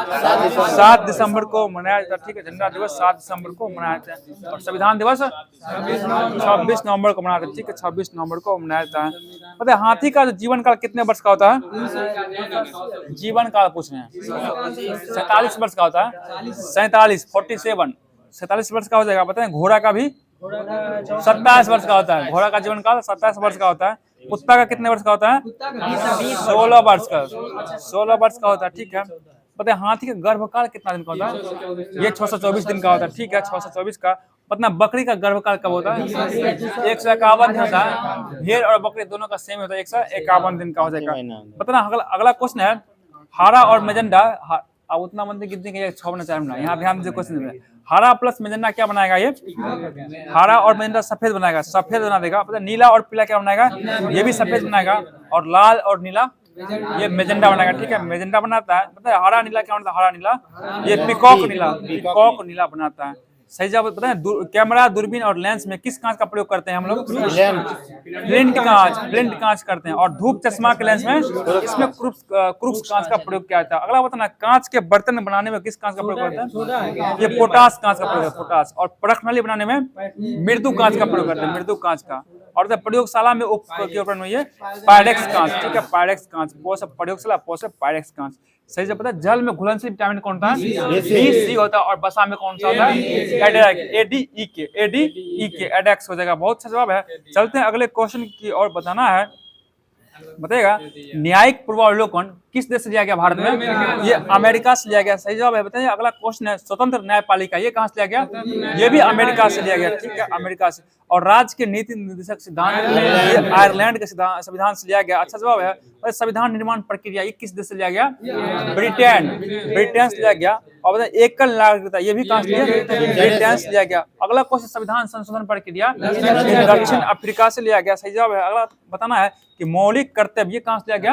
7 दिसंबर को मनाया जाता है, ठीक है, झंडा दिवस 7 दिसंबर को मनाया जाता है। और संविधान दिवस 26 नवंबर को मनाते हैं, ठीक है, 26 नवंबर को मनाया जाता है। पता है हाथी का जीवन काल कितने वर्ष का होता है? जीवन काल पूछ रहे हैं, 47 वर्ष का होता है, 47 वर्ष का हो जाएगा। बताए घोड़ा का भी 27 वर्ष का होता है, घोड़ा का जीवन काल 27 वर्ष का होता है। कुत्ता का कितने वर्ष का होता है? 16 वर्ष का, 16 वर्ष का होता है, ठीक है। पता है हाथी का गर्भकाल कितना दिन का होता है? ये 624 दिन का होता है, ठीक है, 624 का। पता बकरी का गर्भकाल कब होता है? 151 दिन होता है। भेड़ और बकरी दोनों का सेम होता है, 151 दिन का हो जाएगा। पता अगला क्वेश्चन है हारा और मेजेंडा, अब उतना मंदिर कितने 6 बना 4 बना, यहाँ ध्यान दीजिए क्वेश्चन में। हरा प्लस मेजेंडा क्या बनाएगा? ये हरा और मेजेंडा सफेद बनाएगा, सफेद बना देगा। पता नीला और पीला क्या बनाएगा? ये भी सफेद बनाएगा। और लाल और नीला ये मेजेंडा बनाएगा, ठीक है, मेजेंडा बनाता है। पता है हरा नीला क्या बनता है? हरा नीला ये पिकॉक नीला बनाता है, सही जवाब पता है। कैमरा दूरबीन और लेंस में किस कांच का प्रयोग करते हैं हम लोग? ब्लिंट कांच करते हैं। और धूप चश्मा के लेंस में इसमें क्रूक्स कांच का प्रयोग किया जाता है। अगला बताना कांच के बर्तन बनाने में किस कांच का प्रयोग करते हैं? ये पोटास कांच का प्रयोग है, पोटास। और परख नली बनाने में मृदु कांच का प्रयोग करते हैं, मृदु कांच का। और प्रयोगशाला में उपकरण में ये पायरेक्स कांच, ठीक है, पायरेक्स कांच। प्रयोगशाला पायरेक्स कांच, सही से पता है। जल में घुलनशील विटामिन कौन सा है? सी होता है। और बसा में कौन सा होता है? एडीई एडेक्स हो जाएगा। बहुत अच्छा जवाब है। चलते हैं अगले क्वेश्चन की और बताना है। बताइएगा न्यायिक पूर्वावलोकन किस देश से लिया गया भारत में? ये अमेरिका से लिया गया, सही जवाब है। बताइए अगला क्वेश्चन है स्वतंत्र न्यायपालिका, ये कहां से लिया गया? ये भी अमेरिका से लिया गया, ठीक है, अमेरिका से। और राज्य के नीति निर्देशक सिद्धांत ये आयरलैंड के संविधान से लिया गया, अच्छा जवाब है। संविधान निर्माण प्रक्रिया ये किस देश से लिया गया? ब्रिटेन से लिया गया। और बताइए एकल नागरिकता ये भी कहां से लिया? ब्रिटेन से लिया गया। अगला क्वेश्चन संविधान संशोधन प्रक्रिया दक्षिण अफ्रीका से लिया गया, सही जवाब है। अगला बताना है कि मौलिक कर्तव्य ये कहां से लिया गया?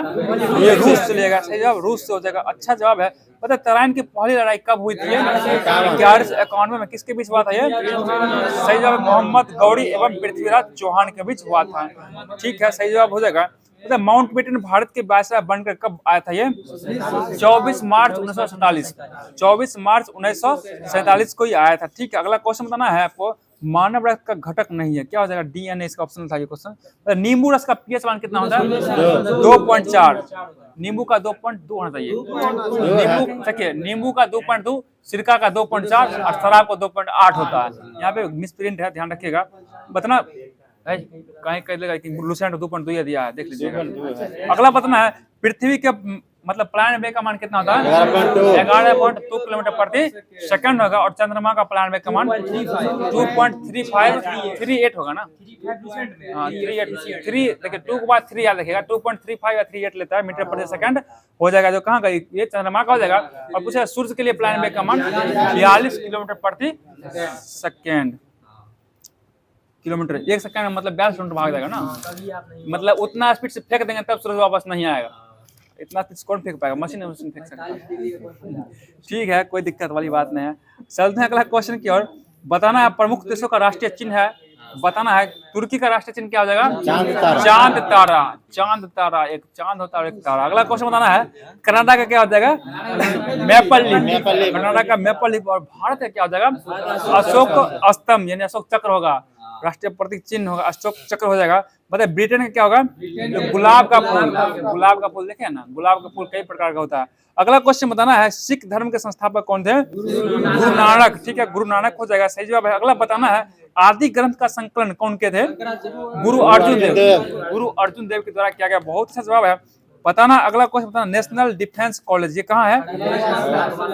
ये रूस से लिया गया, सही जवाब रूस से हो जाएगा, अच्छा जवाब है। पता है तराइन की पहली लड़ाई कब हुई थी? 1191 में। किसके बीच हुआ था ये? सही जवाब मोहम्मद गौरी एवं पृथ्वीराज चौहान के बीच हुआ था, ठीक है, सही जवाब हो जाएगा। पता है माउंटबेटन भारत के वायसराय बनकर कब आया था ये? 24 मार्च 1947, 24 मार्च 1947 को ही आया था, ठीक है। अगला क्वेश्चन बताना है आपको मानव रक्त का घटक नहीं है, क्या हो जाएगा? डीएनए इसका ऑप्शन था ये क्वेश्चन। नींबू रस का पीएच मान कितना होता है? 2.4। नींबू का 2.2 होना चाहिए। नींबू देखिए नींबू का 2.2, सिरका का 2.4 और शराब का 2.8 होता है। यहाँ पे मिसप्रिंट है, ध्यान रखिएगा। बताना कहीं कह लेगा कि लुसेंट 2.2 दिया है, देख लीजिएगा। अगला बताना है पृथ्वी के मतलब प्लान वेग का मान कितना होता है? 11.2 किलोमीटर प्रति सेकंड होगा। और चंद्रमा का प्लान वेग का मान 2.3538 होगा ना? हाँ 3 देखिए 2 के बाद 3 याद रखिएगा, 2.35 या 38 लेता है मीटर प्रति सेकंड हो जाएगा। जो कहाँ का ये चंद्रमा का हो जाएगा। और पूछा सूर्य के लिए प्लान वेग का मान 42 किलोमीटर प्रति सेकेंड, किलोमीटर 1 सेकंड में मतलब 42 किलोमीटर भाग जाएगा ना। मतलब उतना स्पीड से फेंक देंगे तब सूरज वापस नहीं आएगा। इतना स्पीड कौन फेंक पाएगा? मशीन फेंक सकता है, ठीक है, कोई दिक्कत वाली बात नहीं है। चलते हैं अगला क्वेश्चन की ओर। बताना है प्रमुख देशों का राष्ट्रीय चिन्ह है। बताना है तुर्की का राष्ट्रीय चिन्ह क्या हो जाएगा? चांद तारा। चांद तारा, एक चांद होता है और एक तारा। अगला क्वेश्चन बताना है कनाडा का क्या हो जाएगा? मैपल लीफ, कनाडा का मैपल लीफ। और भारत का क्या हो जाएगा? अशोक स्तंभ यानी अशोक चक्र होगा, राष्ट्रीय प्रतीक चिन्ह होगा, अशोक चक्र हो जाएगा। बताइए ब्रिटेन का क्या होगा? जो गुलाब का फूल, गुलाब का फूल देखे ना, गुलाब का फूल कई प्रकार का होता है। अगला क्वेश्चन बताना है, सिख धर्म के संस्थापक कौन थे? गुरु नानक। ठीक है, गुरु नानक हो जाएगा, सही जवाब है। अगला बताना है, आदि ग्रंथ का संकलन कौन के थे? गुरु अर्जुन देव। गुरु अर्जुन देव के द्वारा किया गया, बहुत अच्छा जवाब है। बताना अगला क्वेश्चन बताना, नेशनल डिफेंस कॉलेज ये कहाँ है?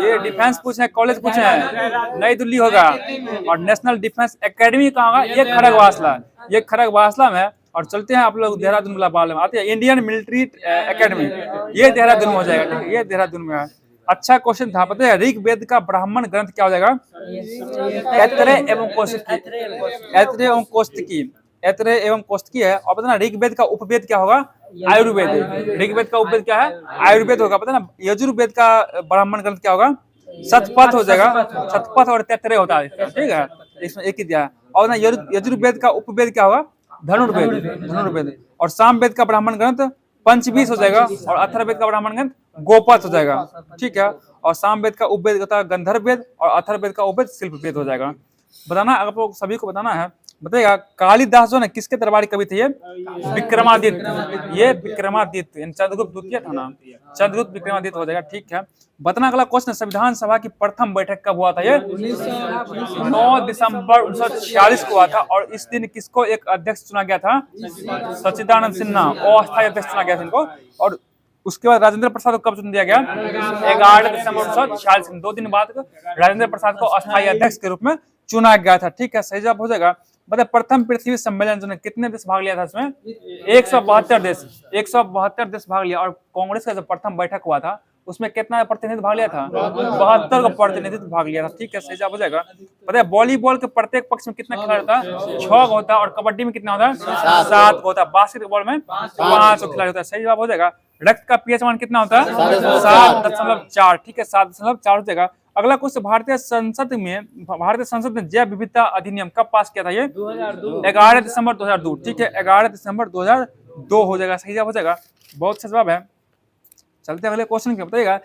ये डिफेंस पूछे हैं, कॉलेज पूछे हैं, नई दिल्ली होगा। और नेशनल डिफेंस एकेडमी कहाँ होगा? ये खड़गवासला, ये खड़गवासला में। और चलते हैं आप लोग देहरादून वाला बाल में आते हैं, इंडियन मिलिट्री एकेडमी, ये देहरादून में हो जाएगा। ठीक है, ये देहरादून में है। अच्छा क्वेश्चन था, पता है ऋग्वेद का ब्राह्मण ग्रंथ क्या हो जाएगा? ऐतरेय एवं कौशिकी, ऐतरेय एवं कौशिकी, ऐतरेय एवं कौशिकी है। और पता ना ऋग्वेद का उपवेद क्या होगा? आयुर्वेद। ऋग्वेद का उपवेद क्या है? आयुर्वेद होगा। पता ना यजुर्वेद का ब्राह्मण ग्रंथ क्या होगा? शतपथ हो जाएगा, शतपथ और तैतरेय होता है, ठीक है, इसमें एक ही दिया है। और ना यजुर्वेद का उपवेद क्या होगा? धनुर्वेद, धनुर्वेद। और सामवेद का ब्राह्मण ग्रंथ पंचवीस हो जाएगा, और अथर्ववेद का ब्राह्मण ग्रंथ गोपथ हो जाएगा, ठीक है। और सामवेद का उपवेद होता है गंधर्ववेद, और अथर्ववेद का उपवेद शिल्पवेद हो जाएगा। बताना आप लोग सभी को बताना है, बताइएगा कालिदास जो है किसके दरबारी कवि थे? ये विक्रमादित्य, ये विक्रमादित्य चंद्रगुप्त द्वितीय था ना, चंद्रगुप्त विक्रमादित्य हो जाएगा, ठीक है। बताना अगला क्वेश्चन, संविधान सभा की प्रथम बैठक कब हुआ था? ये 9 दिसंबर 1946 को हुआ था। और इस दिन किसको एक अध्यक्ष चुना गया था? सच्चिदानंद सिन्हा, अस्थायी अध्यक्ष चुना गया था इनको। और उसके बाद राजेंद्र प्रसाद को कब चुन दिया गया? 11 दिसंबर 1946, 2 दिन बाद राजेंद्र प्रसाद को अस्थायी अध्यक्ष के रूप में चुना गया था, ठीक है, सही जवाब हो जाएगा। बताए प्रथम पृथ्वी सम्मेलन जो कितने देश भाग लिया था इसमें? 172 देश, 172 देश भाग लिया। और कांग्रेस का जो प्रथम बैठक हुआ था उसमें कितना प्रतिनिधि भाग लिया था? 72 का प्रतिनिधित्व भाग लिया था, ठीक है, सही जवाब हो जाएगा। पता है वॉलीबॉल के प्रत्येक पक्ष में कितना खिलाड़ी होता है? 6 होता है। और कबड्डी में कितना होता है? 7 होता है। बास्केटबॉल में 5 खिलाड़ी होता है, सही जवाब हो जाएगा। रक्त का पीएच मान कितना होता है? 7.4, ठीक है, 7.4 हो जाएगा। अगला क्वेश्चन, भारतीय संसद ने जैव विविधता अधिनियम कब पास किया था? ये 11 दिसंबर 2002, ठीक है, 11 दिसंबर 2002 हो जाएगा, सही जवाब हो जाएगा। बहुत अच्छा जवाब है। चलते अगले क्वेश्चन क्या बताइएगा,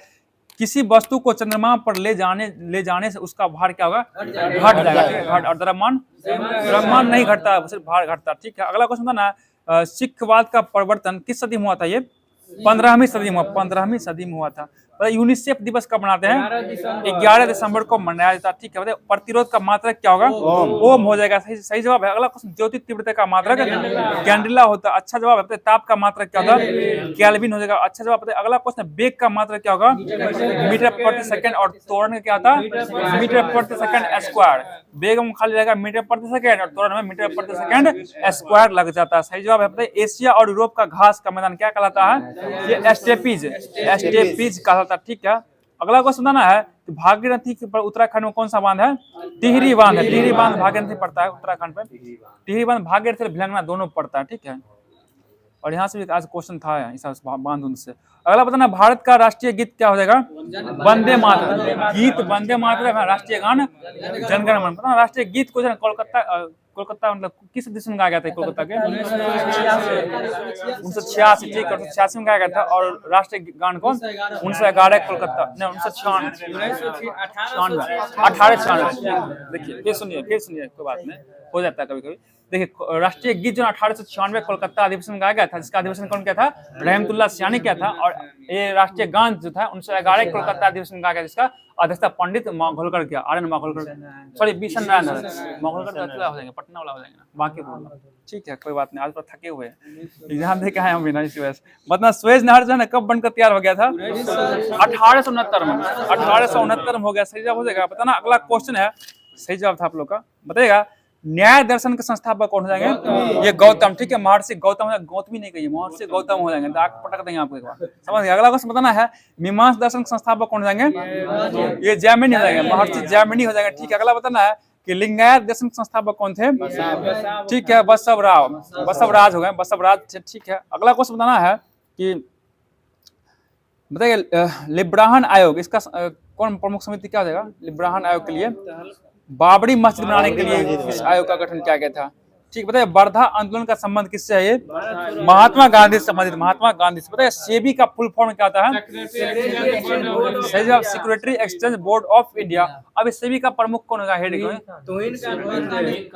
किसी वस्तु को चंद्रमा पर ले जाने से उसका भार क्या होगा? घट जाएगा, घट। और द्रव्यमान नहीं घटता, सिर्फ भार घटता, ठीक है। अगला क्वेश्चन था ना, सिखवाद का प्रवर्तन किस सदी में हुआ था? ये 15वीं सदी में, 15वीं सदी में हुआ था। यूनिसेफ दिवस कब मनाते हैं? 11 दिसंबर को मनाया जाता है, ठीक है। प्रतिरोध का मात्रक क्या होगा? ओम हो जाएगा, सही जवाब है। अगला क्वेश्चन, ज्योति तीव्रता का मात्रक कैंडेला होता है, अच्छा जवाब है। ताप का मात्रक क्या होगा? केल्विन हो जाएगा, अच्छा जवाब है। अगला क्वेश्चन, वेग का मात्रक क्या होगा? मीटर प्रति सेकंड। और त्वरण क्या होता है? मीटर प्रति सेकंड स्क्वायर। वेग में खाली रहेगा मीटर प्रति सेकंड, और त्वरण में मीटर प्रति सेकंड स्क्वायर लग जाता है, सही जवाब है। एशिया और यूरोप का घास का मैदान क्या कहलाता है? ये स्टेपीज, स्टेपीज कहलाता है, ठीक है। अगला क्वेश्चन बताना है कि भागीरथी के उत्तराखंड में कौन सा बांध है? टिहरी बांध है। टिहरी बांध भागीरथी पड़ता है उत्तराखंड पे। टिहरी बांध भागीरथी और भिलंगना दोनों पड़ता है, ठीक है। और यहाँ से भी आज क्वेश्चन था इस बांध उनसे। अगला बताना, भारत का राष्ट्रीय गीत क्या हो जाएगा? वंदे मातरम। गीत वंदे मातरम है, राष्ट्रीय गान जनगण मन। पता राष्ट्रीय गीत को कोलकाता मतलब किस दिशा में गाया गया था? कोलकाता के 1986, ठीक है, 1986 में गाया गया था। और राष्ट्रीय गान कौन? 1911 कोलकाता, नहीं 1896। देखिए फिर सुनिए, कोई बात नहीं, हो जाता है कभी कभी। देखिए राष्ट्रीय गीत जो 1896 कोलकाता अधिवेशन में गाया गया था, जिसका अधिवेशन कौन किया था? रहमतुल्लाह सियानी किया था। और ये राष्ट्रीय गान जो था 1911 कोलकाता अधिवेशन में गाया गया, जिसका अध्यक्षता पंडित माघोलकर किया, आर्यन माघोलकर, सॉरी बीशन नारायण माघोलकर हो जाएंगे, पटना वाला हो जाएंगे, बाकी बोलना, ठीक है, कोई बात नहीं। आज पर थके हुए एग्जाम दे के आए हम बिना, इसी वजह से। मतलब स्वेज नहर जो है ना कब बनकर तैयार हो गया था? 1869 में, 1869 में हो गया, सही जवाब हो जाएगा। बताना अगला क्वेश्चन है, सही जवाब था आप लोग का, बताइएगा न्याय दर्शन के संस्थापक कौन हो जाएंगे? ये गौतम, ठीक है, महर्षि गौतम, गौतमी नहीं कहिए, महर्षि गौतम हो जाएंगे, दाग पटक देंगे आपको एक बार, समझ गए। अगला क्वेश्चन बताना है, मीमांसा दर्शन के संस्थापक कौन हो जाएंगे? ये जैमिनी हो जाएंगे, महर्षि जैमिनी हो जाएंगे, ठीक है। अगला बताना है कि लिंगायत दर्शन के संस्थापक कौन थे? ठीक है, बसवराज हो गए, बसवराज, ठीक है। अगला क्वेश्चन बताना है कि बताइए लिब्राहन आयोग, इसका कौन प्रमुख समिति क्या हो जाएगा? लिब्राहन आयोग के लिए बाबरी मस्जिद बनाने के लिए इस आयोग का गठन किया गया था। ठीक बताइए, वर्धा आंदोलन का संबंध किससे है? ये महात्मा गांधी से संबंधित, महात्मा गांधी से। बताइए सेबी का फुल फॉर्म क्या होता है? सही जवाब, security exchange board of India. अब इस सेबी का प्रमुख कौन होगा? हेड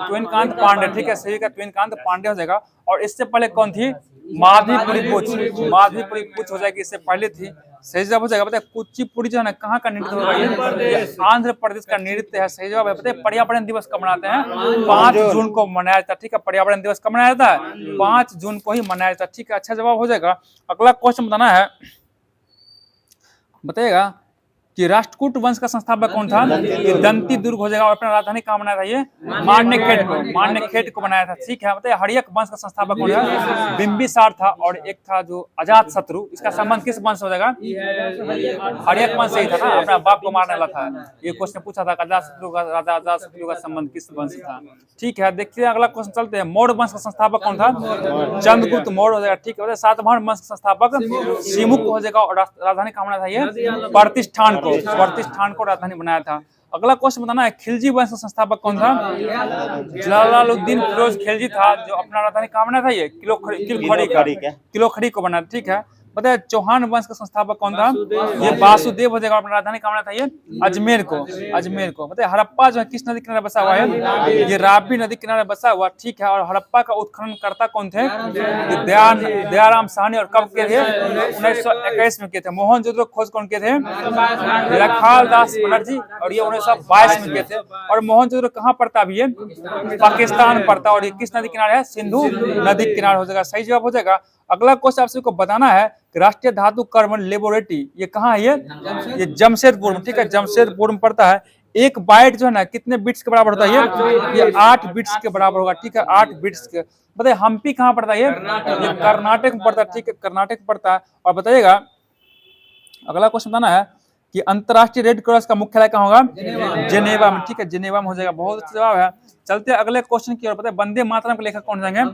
तुहिनकांत पांडे, ठीक है, सेबी का तुहिनकांत पांडे हो जाएगा। और इससे पहले कौन थी? माधवीपुरी पुछ, माधवीपुरी पुछ हो जाएगी, इससे पहले थी। सही जवाब हो जाएगा। बताइए कुचिपुड़ी जो है ना, कहाँ का नृत्य होगा? ये आंध्र प्रदेश का नृत्य है। सही जवाब है। बताइए पर्यावरण दिवस कब मनाते हैं? 5 जून को मनाया जाता है। ठीक है, पर्यावरण दिवस कब मनाया जाता है? 5 जून को ही मनाया जाता है। ठीक है, अच्छा जवाब हो जाएगा। अगला क्वेश्चन बताना है, बताइएगा कि राष्ट्रकूट वंश का संस्थापक कौन था? ये दंती दुर्ग हो जाएगा। और अपना राजधानी कहाँ बनाया था? ये मान्यखेड़ को, मान्यखेड़ को बनाया था। ठीक है, बताइए हर्यक वंश का संस्थापक कौन है? बिंबिसार था। और एक था जो अजात शत्रु, इसका संबंध किस वंश हो जाएगा? हर्यक वंश से ही था ना, अपना बाप को मारने वाला था। ये क्वेश्चन पूछा था, अजात शत्रु का, राजा अजात शत्रु का संबंध किस वंश से था? ठीक है, देखिए अगला क्वेश्चन चलते हैं। मौर्य वंश का संस्थापक कौन था? चंद्रगुप्त मौर्य हो जाएगा। ठीक है, सातवाहन वंश का संस्थापक सिमुक हो जाएगा। और राजधानी कहाँ बनाया था? ये प्रतिष्ठान को राजधानी बनाया था। अगला क्वेश्चन बताना है, खिलजी वंश का संस्थापक कौन था? जलालुद्दीन फिरोज खिलजी था, जो अपना राजधानी कहाँ बनाया था? ये किलोखड़ी को बनाया। ठीक है, बताइए चौहान वंश का संस्थापक कौन था? ये वासुदेव हो जाएगा। अपना राजधानी कहाँ बनाया था? ये अजमेर को। बताइए हड़प्पा जो है किस नदी किनारे बसा हुआ है? ये राप्ती नदी किनारे बसा हुआ। ठीक है, और हड़प्पा का उत्खनन करता कौन थे? दयाराम साहनी। और कब के थे? 1921 में किए थे। मोहनजोदड़ो खोज कौन के थे? रखाल दास बनर्जी। और ये 1922 में किए थे। और मोहनजोदड़ो कहाँ पड़ता अभी? ये पाकिस्तान पड़ता। और ये किस नदी किनारे है? सिंधु नदी किनारे हो जाएगा। सही जवाब हो जाएगा। अगला क्वेश्चन आप सभी को बताना है कि राष्ट्रीय धातु कर्मण लेबोरेटरी ये कहाँ है? ये जमशेदपुर में। ठीक है, जमशेदपुर में पड़ता है। एक बाइट जो है ना कितने बिट्स के बराबर होता है? ये 8 बिट्स के बराबर होगा। ठीक है, 8 बिट्स के। बताइए हम्पी कहाँ पड़ता है? ये कर्नाटक में पड़ता है। ठीक है, कर्नाटक में पड़ता है। और बताइएगा अगला क्वेश्चन बताना है कि अंतरराष्ट्रीय रेड क्रॉस का मुख्यालय कहाँ होगा? जेनेवा में। ठीक है, जेनेवा में हो जाएगा। बहुत अच्छा जवाब है। चलते हैं अगले क्वेश्चन की ओर। पता है वंदे मातरम के लेखक कौन जाएंगे?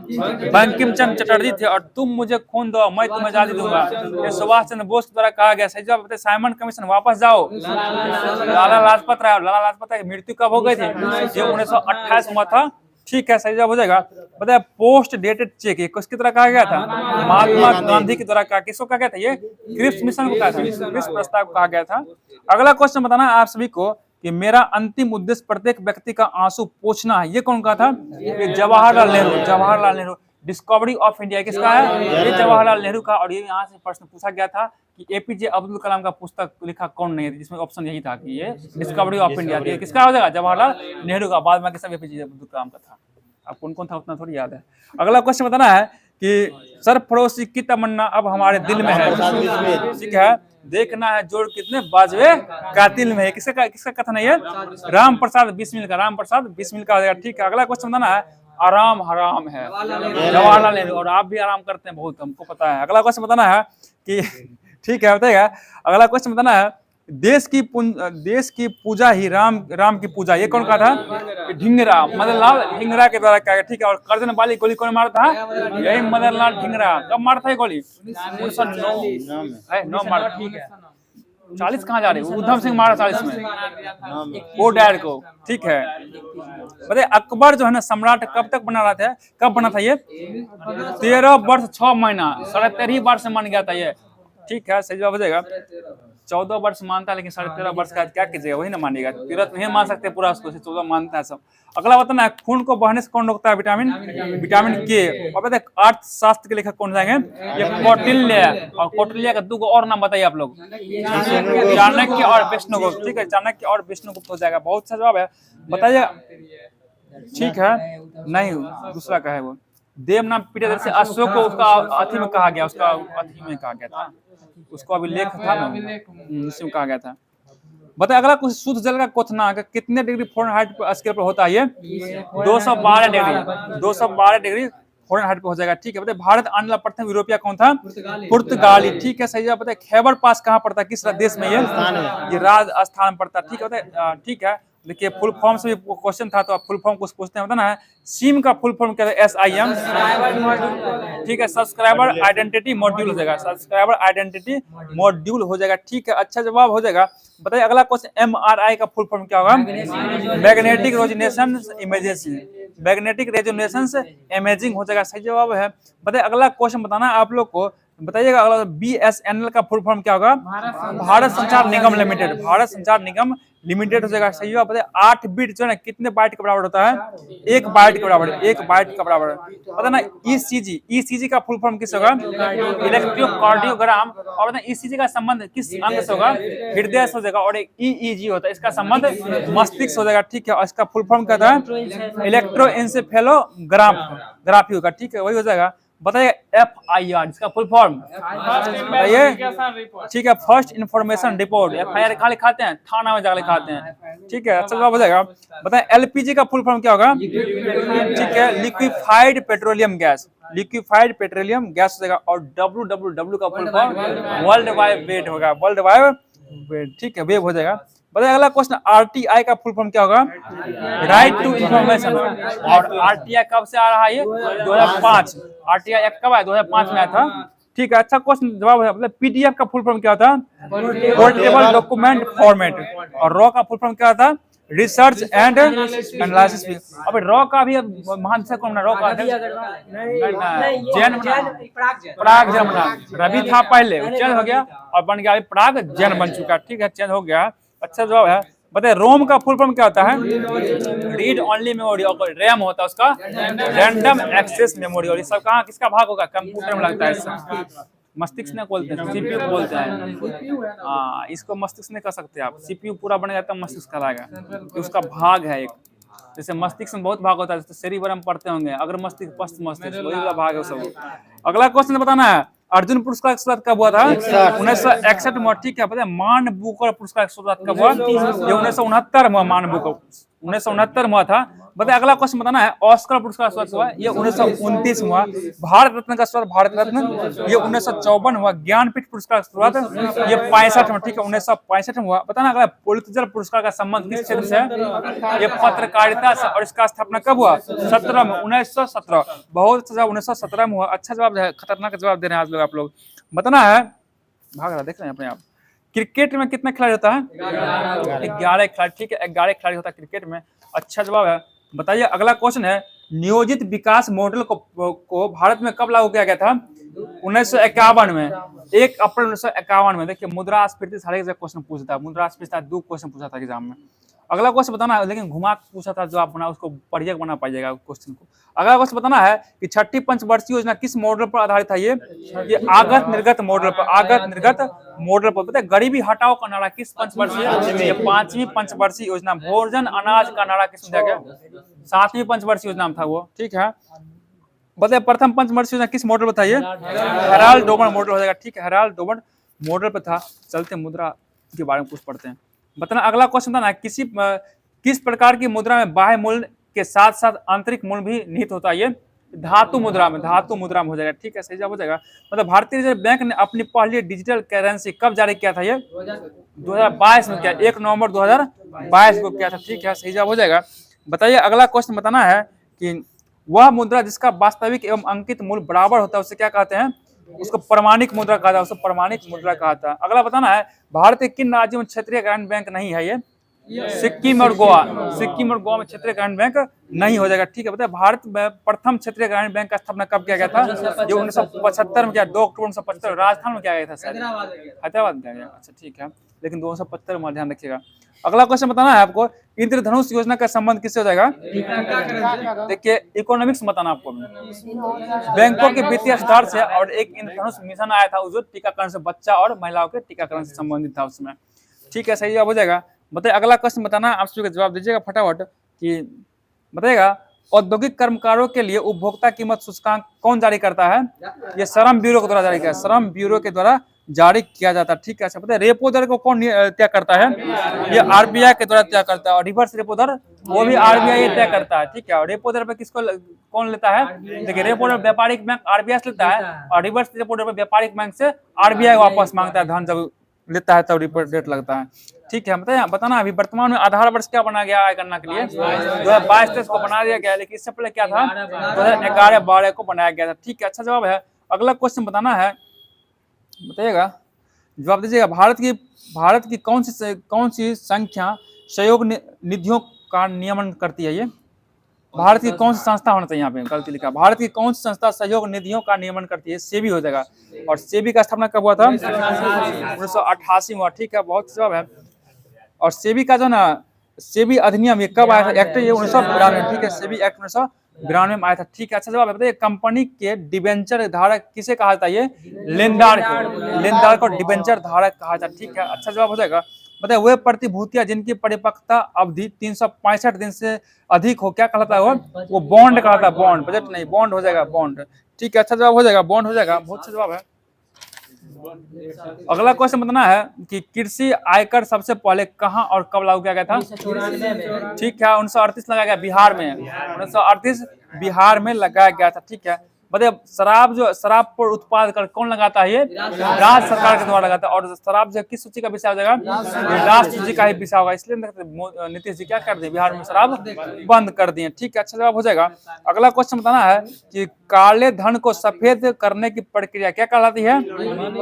बंकिम चंद्र चटर्जी थे। और तुम मुझे खून दो मैं तुम्हें आजादी दूंगा, ये सुभाष चंद्र बोस के द्वारा कहा गया। सही जवाब। साइमन कमीशन, वापस जाओ। लाला लाजपत राय। लाला लाजपत राय की मृत्यु कब हो गई थी? ये 1928 में था। ठीक है, सही जवाब हो जाएगा। बताया पोस्ट डेटेड चेक ये किसकी तरह कहा गया था? महात्मा गांधी की तरह कहा। किसको कहा गया था? ये क्रिप्स मिशन को कहा था, क्रिप्स प्रस्ताव को कहा गया था। अगला क्वेश्चन बताना है आप सभी को कि मेरा अंतिम उद्देश्य प्रत्येक व्यक्ति का आंसू पोंछना है। ये कौन कहा था? ये Jawaharlal Nehru. Jawaharlal Nehru. Discovery of India किसका है? ये जवाहरलाल नेहरू का। और ये यहाँ से प्रश्न पूछा गया था कि एपीजे अब्दुल कलाम का पुस्तक लिखा कौन नहीं है, जिसमें ऑप्शन यही था कि ये डिस्कवरी ऑफ इंडिया। किसका हो जाएगा? जवाहरलाल नेहरू का। बाद में सब एपीजे अब्दुल कलाम का था। अब कौन कौन था उतना थोड़ी याद है। अगला क्वेश्चन बताना है कि सरफरोशी की तमन्ना अब हमारे दिल में है। ठीक है, देखना है जोड़ कितने बाजवे कातिल में है। किसका कथन है? ये राम प्रसाद बिस्मिल का। राम प्रसाद बिस्मिल का हो जाएगा। ठीक है, अगला क्वेश्चन बताना है, आराम हराम है, जवाहरलाल नेहरू। और आप भी आराम करते हैं बहुत, हमको पता है। अगला क्वेश्चन बताना है कि ठीक है बताइएगा। अगला क्वेश्चन बताना है, देश की पूजा ही राम की पूजा। ये कौन कहा था? ढिंगरा, मदनलाल ढिंगरा के द्वारा कहा गया। ठीक है, और कर्जन वाली गोली कौन मारा था? यही मदनलाल ढिंगरा। कब मारा था ये गोली? 1909 मारा। ठीक है, 40 कहाँ जा रही है? उधम सिंह मारा 40 में वो डैड को। ठीक है, बताइए अकबर जो है ना सम्राट कब तक बना रहा था? कब बना था ये? 13 वर्ष 6 महीना, 13.5 वर्ष मान गया था ये। ठीक है, सही जवाब हो जाएगा। 14 वर्ष मानता है, लेकिन 13.5 वर्ष का क्या कीजिएगा? वही ना मानेगा। 13 नहीं मान सकते पूरा उसको, 14 मानता है सब। अगला बताना है, खून को बहने से कौन रोकता है? विटामिन के। और बताइए अर्थशास्त्र के लेखक कौन जाएंगे? ये कौटिल्य। और कौटिल्य का 2 और नाम बताइए आप लोग। चाणक्य और विष्णुगुप्त। ठीक है, चाणक्य और विष्णुगुप्त हो जाएगा। बहुत अच्छा जवाब है, बताइए। ठीक है, नहीं दूसरा का है वो देवनाम पीढ़ी से अशोक को उसका अथी में कहा गया, उसका अथी में कहा गया था, उसको अभी लेख था ना उसी में कहा गया था। बताइए अगला कुछ शुद्ध जल का क्वथनांक कितने डिग्री फ़ारेनहाइट पर स्केल पर होता है? ये 212 डिग्री। 212 डिग्री फ़ारेनहाइट पे हो जाएगा। ठीक है, बताइए भारत आने वाला प्रथम यूरोपीय कौन था? पुर्तगाली। ठीक है, सही जवाब। बताइए खैबर पास कहाँ पड़ता है? किस देश में? ये राजस्थान पड़ता है। ठीक है, बताइए। ठीक है, देखिए फुल फॉर्म से भी क्वेश्चन था, तो आप फुल फॉर्म कुछ पूछते हैं, बताना है सिम का फुल फॉर्म क्या है, SIM, ठीक है। सब्सक्राइबर आइडेंटिटी मॉड्यूल हो जाएगा, सब्सक्राइबर आइडेंटिटी मॉड्यूल हो जाएगा, ठीक है। अच्छा जवाब हो जाएगा। बताइए अगला क्वेश्चन, MRI का फुल फॉर्म क्या होगा, मैग्नेटिक रेजोनेशन इमेजेंसी, मैग्नेटिक रेजोनेशन इमेजिंग हो जाएगा, सही जवाब है। बताइए अगला क्वेश्चन बताना है आप लोग को, बताइएगा अगला BSNL का फुल फॉर्म क्या होगा, भारत संचार निगम लिमिटेड, भारत संचार निगम लिमिटेड हो जाएगा, सही जवाब। बताइए 8 बिट जो है कितने बाइट के बराबर होता है, 1 बाइट के बराबर, 1 बाइट का बराबर। पता ना ECG का फुल फॉर्म किस होगा, इलेक्ट्रोकार्डियोग्राम, और ECG का संबंध किस अंग से होगा, हृदय से हो जाएगा, और एक EEG होता है, इसका संबंध मस्तिष्क हो जाएगा, ठीक है। और इसका फुल फॉर्म क्या था, इलेक्ट्रोएन्सेफेलोग्राफी होगा, ठीक है, वही हो जाएगा। बताइए FIR इसका फुल फॉर्म बताइए, ठीक है, फर्स्ट इंफॉर्मेशन रिपोर्ट। FIR कहाँ लिखाते हैं, थाना में जाकर लिखाते हैं, ठीक है। अच्छा जवाब हो जाएगा। बताइए LPG का फुल फॉर्म क्या होगा, ठीक है, liquefied petroleum gas, liquefied petroleum gas हो जाएगा। और WWW का full form world wide web होगा, वर्ल्ड वाइड वेब, ठीक है, वेब हो जाएगा। बताइए अगला क्वेश्चन, RTI का फुल फॉर्म क्या होगा, राइट टू इंफॉर्मेशन, और RTI कब से आ रहा है, ये 2005, RTI एक्ट कब आया, 2005 में आया था, ठीक है। अच्छा क्वेश्चन जवाब है। मतलब PDF का फुल फॉर्म क्या था, पोर्टेबल डॉक्यूमेंट फॉर्मेट, और रॉ का फुल फॉर्म क्या था, रिसर्च एंड एनालिसिस। अब रॉ का भी महान से कौन, रॉ का जैन प्राग जैन बना, रवि था पहले, चेंज हो गया और बन गया प्राग जैन बन चुका, ठीक है, चेंज हो गया। अच्छा जवाब है। बताइए रोम का फुल फॉर्म क्या होता है, रीड ओनली मेमोरी, और रैम होता है उसका रैंडम एक्सेस मेमोरी, और ये सब कहाँ किसका भाग होगा, कंप्यूटर में लगता है, मस्तिष्क ने बोलते हैं, CPU बोलते हैं, हाँ, इसको मस्तिष्क नहीं कर सकते आप, CPU पूरा बनेगा तब मस्तिष्क कहलाएगा, तो उसका भाग है एक। जैसे मस्तिष्क में बहुत भाग होता है, जैसे सेरिबरम पढ़ते होंगे, अगर मस्तिष्क पश्च मस्तिष्क, वही वाला भाग है सब। अगला क्वेश्चन बताना है, अर्जुन पुरस्कार की शुरुआत कब हुआ था, 1961 में, ठीक है। पता है मान बुकर पुरस्कार की शुरुआत कब हुआ, ये 1969 में, मान बुकर 1969 में हुआ था। बताए अगला क्वेश्चन बताना है, ऑस्कर पुरस्कार शुरुआत हुआ ये 1929 में हुआ। भारत रत्न का शुरुआत, भारत रत्न ये 1954 हुआ। ज्ञानपीठ पुरस्कार शुरुआत ये 65 में, ठीक है, 1965 में हुआ। बताना अगला पुलित्जर पुरस्कार का संबंध किस क्षेत्र से है, ये पत्रकारिता से, और इसका स्थापना कब हुआ, 17 में, 1917, बहुत 1917 में हुआ। अच्छा जवाब है, खतरनाक जवाब दे रहे हैं आज लोग, आप लोग। बताना है, भाग रहा देख रहे हैं अपने आप। क्रिकेट में कितना खिलाड़ी होता है, 11 खिलाड़ी, ठीक है, 11 खिलाड़ी होता है क्रिकेट में। अच्छा जवाब है। बताइए अगला क्वेश्चन है, नियोजित विकास मॉडल को भारत में कब लागू किया गया था, 1951 में, 1 अप्रैल 1951 में। देखिए मुद्रास्फीति सारे क्वेश्चन पूछता है, मुद्रास्फीति 2 क्वेश्चन पूछा था एग्जाम में। अगला क्वेश्चन बताना है, लेकिन घुमा पूछा था, जो आप बना उसको बढ़िया बना पाइएगा क्वेश्चन को। अगला क्वेश्चन बताना है कि छठी पंचवर्षीय योजना किस मॉडल पर आधारित है, ये आगत निर्गत मॉडल पर, आगत निर्गत मॉडल पर। पता है गरीबी हटाओ का नारा किस पंचवर्षीय, ये 5वीं पंचवर्षीय योजना। भोजन अनाज का नारा किस दिया गया, 7वीं पंचवर्षीय योजना में था वो, ठीक है। बताइए प्रथम पंचवर्षीय योजना किस मॉडल पर था, ये हेराल्ड डोमन मॉडल हो जाएगा, ठीक है, हेराल्ड डोमन मॉडल पर था। चलते मुद्रा के बारे में कुछ पढ़ते हैं। बताना अगला क्वेश्चन था ना, किस प्रकार की मुद्रा में बाह्य मूल्य के साथ साथ आंतरिक मूल्य भी निहित होता है, ये धातु मुद्रा में, धातु मुद्रा में हो जाएगा, ठीक है, सही जवाब हो जाएगा। मतलब भारतीय रिजर्व बैंक ने अपनी पहली डिजिटल करेंसी कब जारी किया था, ये 2022 में किया, 1 नवंबर 2022 को किया था, ठीक है, सही जवाब हो जाएगा। बताइए अगला क्वेश्चन बताना है कि वह मुद्रा जिसका वास्तविक एवं अंकित मूल्य बराबर होता है उसे क्या कहते हैं, उसको प्रमाणिक मुद्रा कहा था, उसको प्रमाणिक मुद्रा कहा था। अगला बताना है, भारत के किन राज्यों में क्षेत्रीय ग्रामीण बैंक नहीं है, ये सिक्किम और गोवा, सिक्किम और गोवा में क्षेत्रीय ग्रामीण बैंक नहीं हो जाएगा, ठीक है। बताए भारत में प्रथम क्षेत्रीय ग्रामीण बैंक का स्थापना कब किया गया था, जो 1975 में किया, 2 अक्टूबर 1975, राजस्थान में किया गया था, हैदराबाद में किया गया, अच्छा ठीक है, लेकिन 275 में ध्यान रखिएगा। अगला क्वेश्चन बताना है आपको, इंद्रधनुष योजना का संबंध किससे हो जाएगा, देखिए इकोनॉमिक्स बताना आपको, बैंकों के वित्तीय सुधार से, और एक इंद्रधनुष मिशन आया था जो टीकाकरण से, बच्चा और महिलाओं के टीकाकरण से संबंधित था उसमें, ठीक है, सही जवाब हो जाएगा। बताइए अगला क्वेश्चन बताना, आप सभी का जवाब दीजिएगा फटाफट कि बताइएगा औद्योगिक कर्मकारों के लिए उपभोक्ता कीमत सूचकांक कौन जारी करता है, ये श्रम ब्यूरो के द्वारा जारी किया, श्रम ब्यूरो के द्वारा जारी किया जाता है, ठीक है। अच्छा पता है रेपो दर को कौन तय करता है, ये RBI के द्वारा तय करता है, और रिवर्स रेपो दर वो भी RBI तय करता है, ठीक है। और रेपो दर पे किसको कौन लेता है, देखिए रेपो दर व्यापारिक बैंक RBI से लेता है, और रिवर्स रेपो दर पे व्यापारिक बैंक से RBI वापस मांगता है धन, जब लेता है तब रिपोर्ट डेट लगता है। ठीक है, बताइए बताना अभी वर्तमान में आधार वर्ष क्या बना गया आय गणना के लिए 2022-23 को बना दिया गया, लेकिन इससे पहले क्या था 2011-12 को बनाया गया था। ठीक है, अच्छा जवाब है। अगला क्वेश्चन बताना है, बताइएगा जवाब दीजिएगा। भारत की कौन सी संख्या सहयोग निधियों का नियमन करती है? ये भारत की कौन सी संस्था होना चाहिए, यहाँ पे गलती लिखा, भारत की कौन सी संस्था सहयोग निधियों का नियमन करती है? सेबी हो जाएगा। और सेबी का स्थापना कब हुआ था? 1988 में। ठीक है, बहुत जवाब है। और सेबी का जो ना सेबी अधिनियम ये कब आया था? एक्ट ये 1992। ठीक है, सेबी एक्ट 1992 में आया था। ठीक है, अच्छा जवाब है। बताइए कंपनी के डिबेंचर धारक किसे कहा जाता है? ये लेनदार को डिबेंचर धारक कहा जाता है। ठीक है, अच्छा जवाब हो जाएगा। बताइए वे प्रतिभूतियां जिनकी परिपक्वता अवधि 365 दिन से अधिक हो क्या कहलाता है? वो बॉन्ड कहलाता है। बॉन्ड, बजट नहीं, बॉन्ड हो जाएगा, बॉन्ड। ठीक है, अच्छा जवाब हो जाएगा, बॉन्ड हो जाएगा, बहुत अच्छा जवाब है। अगला क्वेश्चन बताना है कि कृषि आयकर सबसे पहले कहां और कब लागू किया गया था? ठीक है, 1938 लगाया गया बिहार में, 1938 बिहार में लगाया गया था। ठीक है, बताइए शराब पर उत्पाद कर कौन लगाता है? ये राज्य सरकार के द्वारा लगाता है। और शराब जो किस सूची का विषय हो जाएगा? राष्ट्र सूची का ही विषय होगा। इसलिए नीतीश जी क्या कर दिए, बिहार में शराब बंद कर दिए। ठीक है, अच्छा जवाब हो जाएगा। अगला क्वेश्चन बताना है कि काले धन को सफेद करने की प्रक्रिया क्या कहलाती है?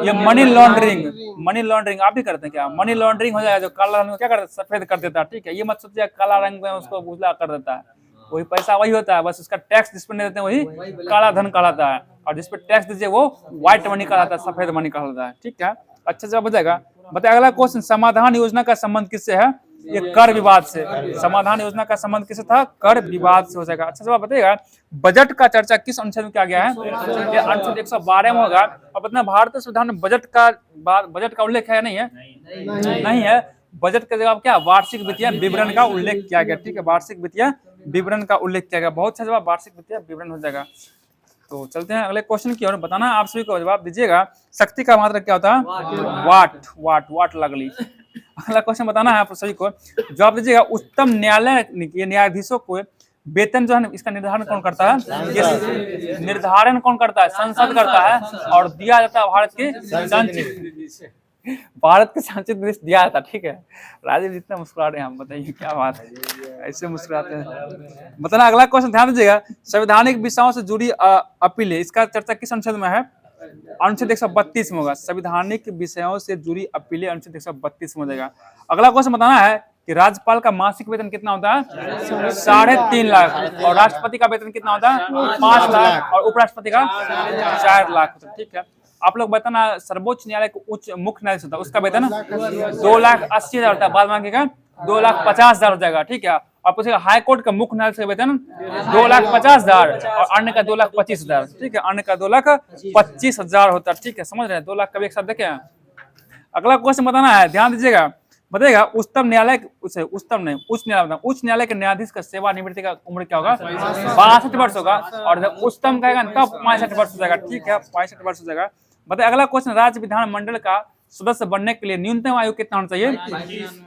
ये मनी लॉन्ड्रिंग। आप भी करते हैं क्या? मनी लॉन्ड्रिंग हो जाएगा, जो काला धन को क्या करता है? सफेद कर देता है। ठीक है, ये मत सोचिए काला रंग में उसको उजला कर देता है, वही पैसा वही होता है, बस उसका टैक्स जिस पर नहीं देते हैं वही काला धन कहलाता है, और जिस पर टैक्स दीजिए वो व्हाइट मनी कहलाता है, सफेद मनी कहलाता है। ठीक है, अच्छा जवाब हो जाएगा। बताइए अगला क्वेश्चन, समाधान योजना का संबंध किससे है? ये कर विवाद से। समाधान योजना का संबंध किससे था? कर विवाद से हो जाएगा। अच्छा जवाब बताइएगा बजट का चर्चा किस अनुच्छेद में किया गया है? ये अनुच्छेद 112 में होगा। अब अपना भारतीय संविधान में बजट का उल्लेख है? नहीं है, नहीं है। बजट का जवाब क्या? वार्षिक वित्तीय विवरण का उल्लेख किया गया। ठीक है, वार्षिक वित्तीय विवरण का उल्लेख किया गया, बहुत अच्छा जवाब, वार्षिक वित्तीय विवरण हो जाएगा। तो चलते हैं अगले क्वेश्चन की ओर। बताना आप सभी को जवाब दीजिएगा, शक्ति का मात्रक क्या होता है? वाट लगली। अगला क्वेश्चन बताना है आप सभी को, जवाब दीजिएगा। उच्चतम न्यायालय के न्यायाधीशों को वेतन जो है इसका निर्धारण कौन करता है? ये निर्धारण कौन करता है? संसद करता है, और दिया जाता है भारत के संचित निधि दिया था। ठीक है, राजीव जितना मुस्कुरा रहे हैं हम, बताइए क्या बात है, ऐसे मुस्कुराते हैं। बताना अगला क्वेश्चन ध्यान दीजिएगा, संवैधानिक विषयों से जुड़ी अपील, इसका चर्चा किस अनुच्छेद में है? अनुच्छेद 132 में होगा। संवैधानिक विषयों से जुड़ी अपीलें अनुच्छेद 132 में हो जाएगा। अगला क्वेश्चन बताना है कि राज्यपाल का मासिक वेतन कितना होता है? 3.5 लाख। और राष्ट्रपति का वेतन कितना होता है? 5 लाख। और उपराष्ट्रपति का 4 लाख। ठीक है, आप लोग बताना सर्वोच्च न्यायालय को उच्च मुख्य न्यायालय होता है, उसका वेतन 2,80,000 होता है, बाद मांगेगा 2,50,000 हो जाएगा। ठीक है, और पूछेगा हाई कोर्ट का मुख्य न्यायालय का वेतन 2,50,000 और अन्य का 2,25,000। ठीक है, अन्य का 2,25,000 होता है। ठीक है, समझ रहे हैं, 2 लाख कभी एक साथ देखे। अगला क्वेश्चन बताना है, ध्यान दीजिएगा। बताइएगा उच्च न्यायालय के न्यायाधीश का सेवानिवृत्ति का उम्र क्या होगा? 62 वर्ष होगा। और जब उच्चतम कहेगा तब 65 वर्ष हो जाएगा। ठीक है, 65 वर्ष हो जाएगा। बताइए अगला क्वेश्चन, राज्य विधानमंडल का सदस्य बनने के लिए न्यूनतम आयु कितना होना चाहिए?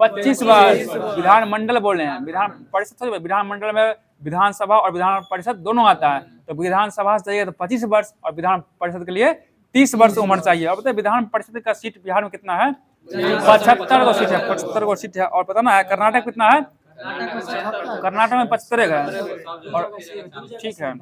25 वर्ष। विधानमंडल बोल रहे हैं, विधान परिषद, विधानमंडल में विधानसभा और विधान परिषद दोनों आता है, तो विधानसभा से चाहिए तो 25 वर्ष और विधान परिषद के लिए 30 वर्ष उम्र चाहिए। और बताइए विधान परिषद का सीट बिहार में कितना है? 75 को सीट है, 75 को सीट है। और बताना है कर्नाटक कितना है? कर्नाटक में 75 है। और ठीक है,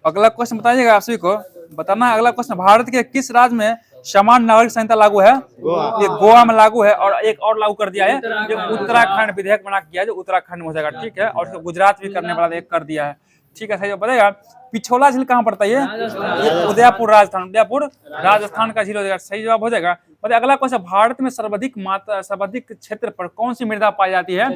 अगला क्वेश्चन बताइएगा आप सभी को। बताना है अगला क्वेश्चन, भारत के किस राज्य में समान नागरिक संहिता लागू है? ये गोवा में लागू है, और एक और लागू कर दिया है, ये उत्तराखंड विधेयक बना किया है, जो उत्तराखंड में हो जाएगा। ठीक है, और गुजरात भी करने वाला एक कर दिया है। ठीक है, सही बताएगा। पिछोला झील कहाँ पड़ता है? ये उदयपुर राजस्थान का झील हो जाएगा। सही जवाब हो जाएगा। अगला क्वेश्चन, भारत में सर्वाधिक क्षेत्र पर कौन सी मृदा पाई जाती है?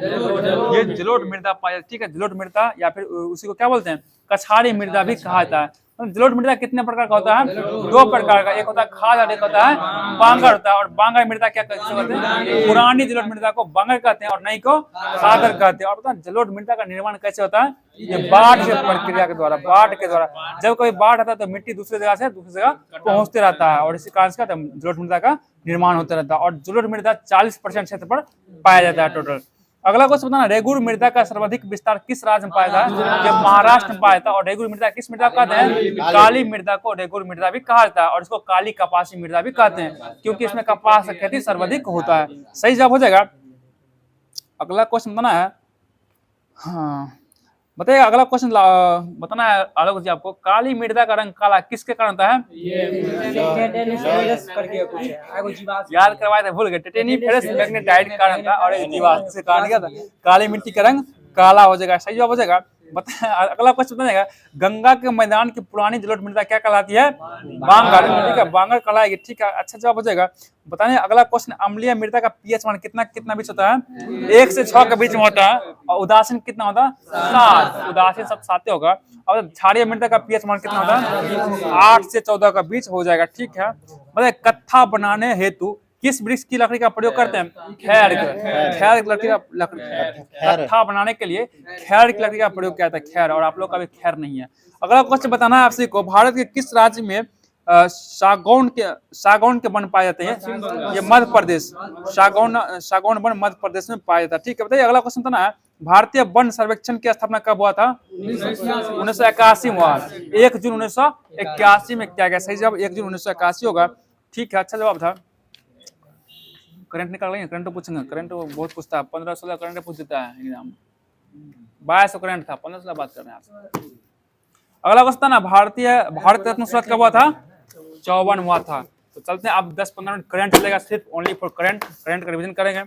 ये जलोढ़ मृदा पाई जाती है। ठीक है, जलोढ़ मृदा या फिर उसी को क्या बोलते हैं? कछाड़ी मृदा भी कहा जाता है। जलोढ़ मृदा कितने प्रकार का होता है? 2 प्रकार का, एक होता है खाद और एक होता है बांगर होता है। और बांगर मृदा क्या कहते हैं? पुरानी जलोढ़ मृदा को बांगर कहते हैं और नई को खादर कहते हैं। और बताओ जलोढ़ मृदा का निर्माण कैसे होता है? ये बाढ़ से प्रक्रिया के द्वारा, बाढ़ के द्वारा। जब कोई बाढ़ आता है तो मिट्टी दूसरी जगह से दूसरी जगह पहुंचते रहता है, और इसी कारण से जलोढ़ मृदा का निर्माण होता रहता है। और जलोढ़ मृदा 40% क्षेत्र पर पाया जाता है टोटल। अगला क्वेश्चन बताना, रेगुर मृदा का सर्वाधिक विस्तार किस राज्य में पाया था? ये महाराष्ट्र में पाया था। और रेगुर मृदा किस मृदा को कहते हैं? काली मृदा को रेगुर मृदा भी कहा जाता है, और इसको काली कपासी मृदा भी कहते हैं, क्योंकि इसमें कपास की खेती सर्वाधिक होता है। सही जवाब हो जाएगा। अगला क्वेश्चन बताना है, हाँ बताइए, अगला क्वेश्चन बताना है आलोक जी आपको, काली मृदा का रंग काला किसके कारण होता है? याद करवाए थे, भूल गए। टेटेनीफेरस मैग्नेटाइट के कारण था, और जीवाश्म से कारण क्या था? काली मिट्टी का रंग काला हो जाएगा। सही जवाब हो जाएगा। अगला क्वेश्चन बताएगा, गंगा के मैदान की पुरानी जलोढ़ मृदा क्या कहलाती है? बांगर। ठीक है, बांगर कहलाएगी। ठीक है, अच्छा जवाब हो जाएगा। बताने अगला क्वेश्चन, अम्लीय मृदा का पीएच मान कितना बीच होता है? 1 से 6 के बीच में होता है। और उदासीन कितना होता है? 7। उदासीन सब 7 होगा। और क्षारीय मृदा का पीएच मान कितना होता है? 8 से 14 का बीच हो जाएगा। ठीक है, बताइए, कत्था बनाने हेतु किस वृक्ष की लकड़ी का प्रयोग करते हैं? खैर की लकड़ी का कत्था बनाने के लिए खैर की लकड़ी का प्रयोग किया जाता है। खैर, और आप लोग का भी खैर नहीं है। अगला क्वेश्चन बताना है आपसे को, भारत के किस राज्य में सागौन के वन पाए जाते हैं? ये मध्य प्रदेश। सागौन वन मध्य प्रदेश में पाया जाता है। ठीक है, बताइए अगला क्वेश्चन बताना है, भारतीय वन सर्वेक्षण की स्थापना कब हुआ था? 1981 में हुआ। 1 जून 1981 में किया गया। सही जवाब 1 जून 1981 होगा। ठीक है, अच्छा जवाब था। करंट निकाल लेंगे, करंट तो पूछेंगे, करंट तो बहुत पूछता है। 15-16 करंट पूछ देता है एग्जाम। 2200 करंट था, 15-16 बात कर रहे हैं आपसे। अगला क्वेश्चन ना, भारत रत्न शुरुआत कब हुआ था? 54 हुआ था। तो चलते हैं, अब 10-15 मिनट करंट चलेगा, सिर्फ ओनली फॉर करंट का रिवीजन करेंगे,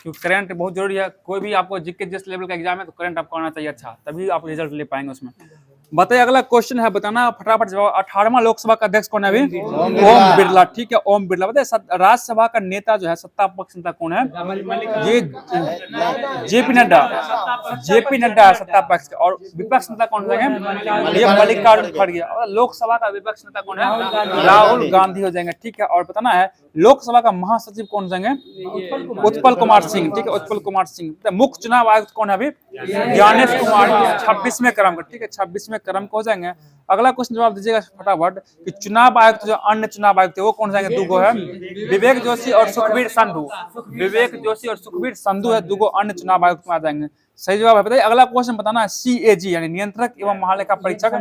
क्योंकि करंट बहुत जरूरी है। कोई भी आपको जीके जिस लेवल का एग्जाम है तो करंट आपको आना चाहिए अच्छा, तभी आप रिजल्ट ले पाएंगे उसमें। बताइए अगला क्वेश्चन है, बताना फटाफट जवाब। 18वां लोकसभा का अध्यक्ष कौन है अभी? ओम बिरला। ठीक है, ओम बिरला। बताइए राज्यसभा का नेता जो है, सत्ता पक्ष नेता कौन है? ये जेपी नड्डा है सत्ता पक्ष का। और विपक्ष नेता कौन है? ये मल्लिकार्जुन खड़गे। और लोकसभा का विपक्ष नेता कौन है? राहुल गांधी हो जाएंगे। ठीक है, और बताना है लोकसभा का महासचिव कौन हो जाएंगे? उत्पल कुमार सिंह। ठीक है, उत्पल कुमार सिंह। मुख्य चुनाव आयुक्त कौन है अभी? ज्ञानेश कुमार, 26वें क्रम का। ठीक है, 26वें क्रम को हो जाएंगे। अगला क्वेश्चन जवाब दीजिएगा फटाफट कि चुनाव आयुक्त जो अन्य चुनाव आयुक्त है वो कौन जाएंगे? 2 है, विवेक जोशी और सुखबीर संधू। विवेक जोशी और सुखबीर संधू है 2 अन्य चुनाव आयुक्त में आ जाएंगे। सही जवाब है। बताइए अगला क्वेश्चन बताना है, CAG यानी नियंत्रक एवं महालेखा परीक्षक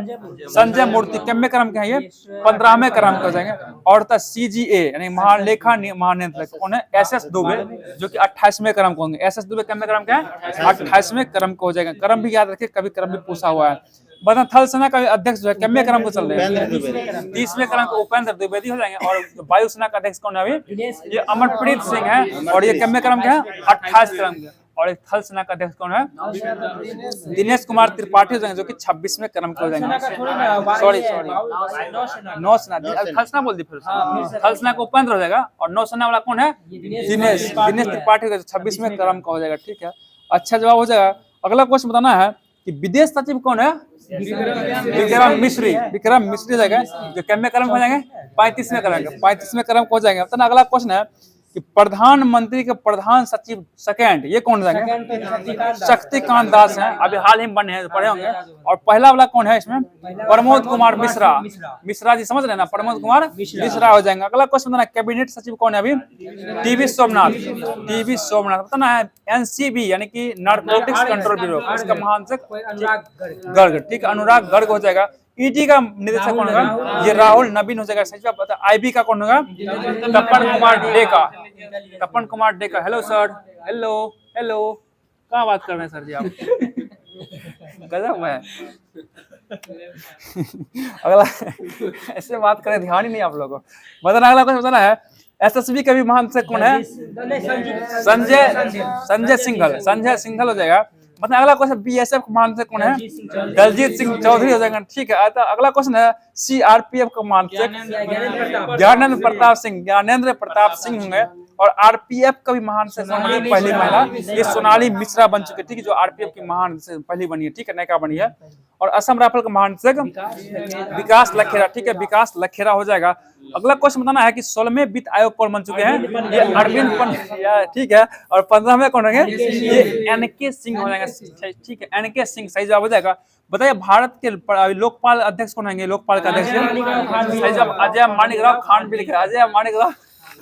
संजय मूर्ति कितने क्रम के हैं? ये 15वें क्रम के हो जाएंगे। और CGA यानी महालेखा महानियंत्रक कौन है? SS दुबे, जो कि 28वें क्रम को होंगे। SS दुबे कितने क्रम के हैं? 28वें क्रम को हो जाएगा। क्रम भी याद रखिए, कभी क्रम भी पूछा हुआ है। बता थल सेना का अध्यक्ष जो है कितने क्रम को चल रहे हैं? 30वें क्रम को उपेंद्र द्विवेदी हो जाएंगे। और वायुसेना का अध्यक्ष कौन है अभी? ये अमरप्रीत सिंह है, और ये कितने क्रम के हैं? 28 क्रम के। और एक थल सेना का अध्यक्ष कौन है? दिनेश कुमार त्रिपाठी हो जाएंगे, जो कि 26वें क्रम के हो जाएंगे। सॉरी नौसेना, थल सेना बोल दी फिर। थल सेना को उपेंद्र हो जाएगा, और नौसेना वाला कौन है? दिनेश त्रिपाठी हो जाएगा, 26वें क्रम का हो जाएगा। ठीक है, अच्छा जवाब हो जाएगा। अगला क्वेश्चन बताना है कि विदेश सचिव कौन है? विक्रम मिश्री हो जाएगा, जो कितने क्रम हो जाएंगे? 35वें क्रम के। 35वें क्रम को हो जाएंगे। तो अगला क्वेश्चन है कि प्रधानमंत्री के प्रधान सचिव सेकंड ये कौन जाएंगे? शक्तिकांत दास हैं, अभी हाल ही पढ़े होंगे। और पहला वाला कौन है इसमें? प्रमोद कुमार मिश्रा जी, समझ रहे ना, प्रमोद कुमार मिश्रा हो जाएंगे। अगला क्वेश्चन बताना, कैबिनेट सचिव कौन है अभी? टीवी सोमनाथ। बताना है NCB यानी कि नारकोटिक्स कंट्रोल ब्यूरो, इसका महानिदेशक गर्ग। ठीक है, अनुराग गर्ग हो जाएगा। ED का निदेशक कौन होगा? ये राहुल नवीन हो जाएगा। सही जवाब बता। IB का कौन होगा? Tapan Kumar Deka. Hello sir, hello कहाँ बात कर रहे हैं सर जी आप? गजब है। अगला ऐसे बात करें, ध्यान ही नहीं आप लोगों को। बताना अगला क्वेश्चन बताना है, SSB का भी महानिदेशक कौन है? संजय सिंघल हो जाएगा। मतलब अगला क्वेश्चन BSF महानिदेशक कौन है? दलजीत सिंह चौधरी हो जाएगा। ठीक है, अगला क्वेश्चन है CRPF का महानिदेशक ज्ञानेंद्र प्रताप सिंह होंगे। और RPF का भी महानिदेशक पहली महिला ये सोनाली मिश्रा बन चुकी है। ठीक है, जो RPF की महानिदेशक पहली बनी है। ठीक है, नयका बनी है। और असम राइफल का महानिदेशक विकास लखेरा। ठीक है, विकास लखेरा हो जाएगा। अगला क्वेश्चन बताना है कि 16वें वित्त आयोग कौन बन चुके हैं? ये अरविंद पंडित। ठीक है, और 15वें कौन होंगे? ये NK सिंह हो जाएंगे। ठीक है, NK सिंह सही जवाब हो जाएगा। बताइए भारत के लोकपाल अध्यक्ष कौन होंगे? लोकपाल का अध्यक्ष सही जवाब अजय माणिकराव खान भी लिखा है। अजय माणिकराव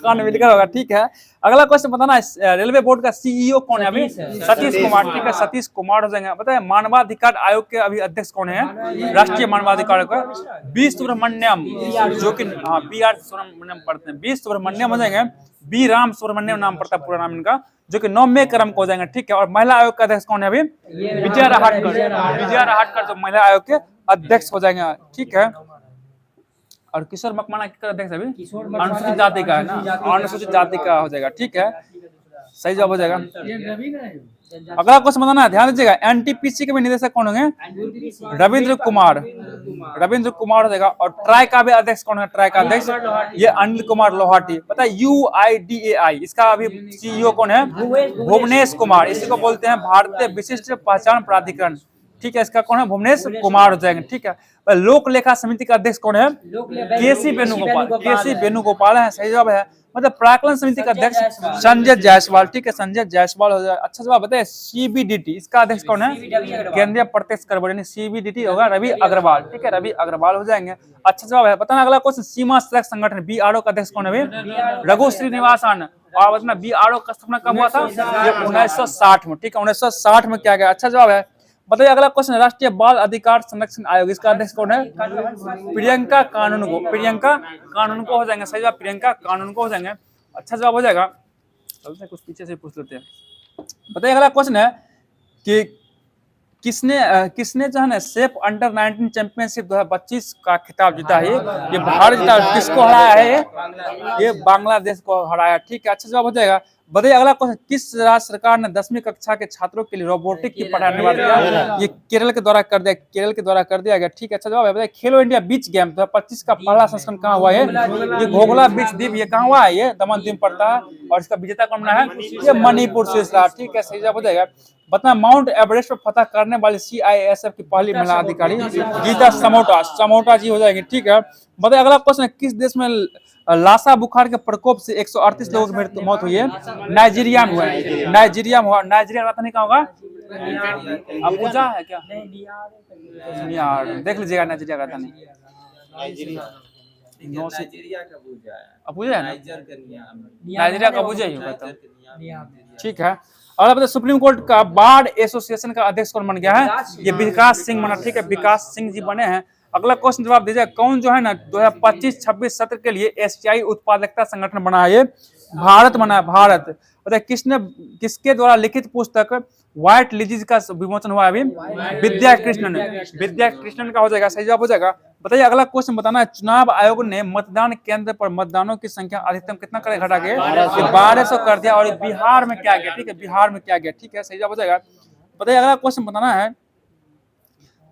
कान में लिखा होगा, ठीक है। अगला क्वेश्चन बताना है, रेलवे बोर्ड का सीईओ कौन है अभी? सतीश कुमार, ठीक है, सतीश कुमार हो जाएंगे। बताए मानवाधिकार आयोग के अभी अध्यक्ष कौन है? राष्ट्रीय मानवाधिकार आयोग का बी सुब्रमण्यम, जो कि बी आर सुब्रमण्यम पढ़ते हैं, बी सुब्रमण्यम हो जाएंगे। बी राम सुब्रमण्यम नाम पड़ता है पूरा नाम इनका, जो कि 9वें क्रम को हो जाएंगे, ठीक है। और महिला आयोग का अध्यक्ष कौन है अभी? विजया राहटकर, विजया राहटकर जो महिला आयोग के अध्यक्ष हो जाएंगे, ठीक है। और किशोर मकवाना किसका अध्यक्ष अभी? अनुसूचित जाति का है ना, अनुसूचित जाति का हो जाएगा, ठीक है, सही जवाब हो जाएगा। अगला क्वेश्चन बताना है, ध्यान दीजिएगा, एनटीपीसी के भी निदेशक कौन होंगे? रविंद्र कुमार, रविंद्र कुमार हो जाएगा। और ट्राई का भी अध्यक्ष कौन है? ट्राई का अध्यक्ष ये अनिल कुमार लोहाटी। पता है UIDAI, इसका अभी सीईओ कौन है? भुवनेश कुमार, इसी को बोलते हैं भारतीय विशिष्ट पहचान प्राधिकरण, ठीक है। इसका कौन है? भुवनेश कुमार हो जाएंगे, ठीक है। लोक लेखा समिति का अध्यक्ष कौन है? केसी वेणुगोपाल, केसी वेणुगोपाल है, सही जवाब है। मतलब प्राक्कलन समिति का अध्यक्ष संजय जायसवाल, ठीक है, संजय जायसवाल हो जाए, अच्छा जवाब बताए। CBDT, इसका अध्यक्ष कौन है? केंद्रीय प्रत्यक्ष कर बोर्ड, CBDT होगा रवि अग्रवाल, ठीक है, रवि अग्रवाल हो जाएंगे, अच्छा जवाब है। बताना अगला क्वेश्चन, सीमा सड़क संगठन BRO का अध्यक्ष कौन है? रघु श्रीनिवासन। और बताना BRO का स्थापना कब हुआ था? ये 1960 में, ठीक है, 1960 में किया गया, अच्छा जवाब है। बताइए अगला क्वेश्चन, राष्ट्रीय बाल अधिकार संरक्षण आयोग, इसका अध्यक्ष कौन है? प्रियंका कानूनगो, प्रियंका कानूनगो हो जाएंगे, सही जवाब प्रियंका कानूनगो हो जाएंगे, अच्छा जवाब हो जाएगा। चलते कुछ पीछे से पूछ लेते हैं। बताइए अगला क्वेश्चन है कि किसने जो है ना सेफ अंडर 19 चैंपियनशिप 2025 का खिताब जीता है? ये भारत जीता, किसको हराया है? ये बांग्लादेश को हराया, ठीक है, अच्छा जवाब हो जाएगा। बताइए अगला क्वेश्चन, किस राज्य सरकार ने 10वीं कक्षा के छात्रों के लिए रोबोटिक की पढ़ाई अनिवार्य किया? ये केरल के द्वारा कर दिया, केरल के द्वारा कर दिया गया, ठीक है, अच्छा जवाब है। बताइए खेलो इंडिया बीच गेम 2025 का पहला संस्करण कहाँ हुआ है? ये घोघला बीच द्वीप, ये कहाँ हुआ है? ये दमन द्वीप पड़ता है। और इसका विजेता कौन बना है? ये मणिपुर से, ठीक है, सही जवाब हो जाएगा। बता माउंट एवरेस्ट पर फतह करने वाली CISF की पहली महिला अधिकारी गीता समोटा, समोटा जी हो जाएंगे, ठीक है। बताइए अगला क्वेश्चन, किस देश में लासा बुखार के प्रकोप से 138 लोगों की मौत हुई है? नाइजीरिया में हुआ है, नाइजीरिया में हुआ, नाइजीरिया राजधानी कहाँ होगा? अबुजा है क्या? यार देख लीजिएगा, नाइजीरिया का राजधानी अबुजा है ना, नाइजीरिया का अबुजा ही होगा, ठीक है। और बताइए सुप्रीम कोर्ट का बार एसोसिएशन का अध्यक्ष कौन बन गया है? ये विकास सिंह बना, ठीक है, विकास सिंह जी बने हैं। अगला क्वेश्चन जवाब दीजिए, कौन जो है ना 2025-26 सत्र के लिए एशियाई उत्पादकता संगठन बना है? ये भारत बना है, भारत। बताइए किसके द्वारा लिखित पुस्तक व्हाइट लिलीज का विमोचन हुआ अभी? विद्या कृष्णन, विद्या कृष्णन का हो जाएगा, सही जवाब हो जाएगा। बताइए अगला क्वेश्चन बताना है, चुनाव आयोग ने मतदान केंद्र पर मतदानों की संख्या अधिकतम कितना करे घटा के? 1200 कर दिया। और बिहार में क्या गया? ठीक है, बिहार में क्या गया, ठीक है, सही जवाब हो जाएगा। बताइए अगला क्वेश्चन बताना है,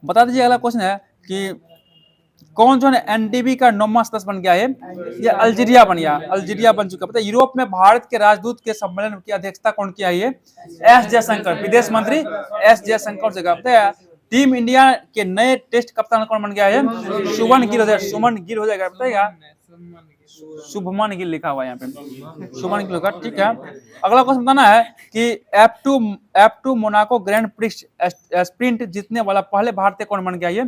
बता दीजिए अगला क्वेश्चन है कि कौन जो है NDB का 9वां सदस्य बन गया है? ये अल्जीरिया बन गया, अल्जीरिया बन चुका। पता है यूरोप में भारत के राजदूत के सम्मेलन की अध्यक्षता कौन किया है? S जयशंकर, विदेश मंत्री S जयशंकर से। पता है टीम इंडिया के नए टेस्ट कप्तान कौन बन गया है? शुभमन गिल हो जाएगा, शुभमन गिल हो जाएगा, बताइएगा, शुभमन गिल लिखा हुआ है यहाँ पे, शुभमन गिल होगा, ठीक है। अगला क्वेश्चन बताना है कि F2 Monaco grand prix sprint जीतने वाला पहले भारतीय कौन बन गया? ये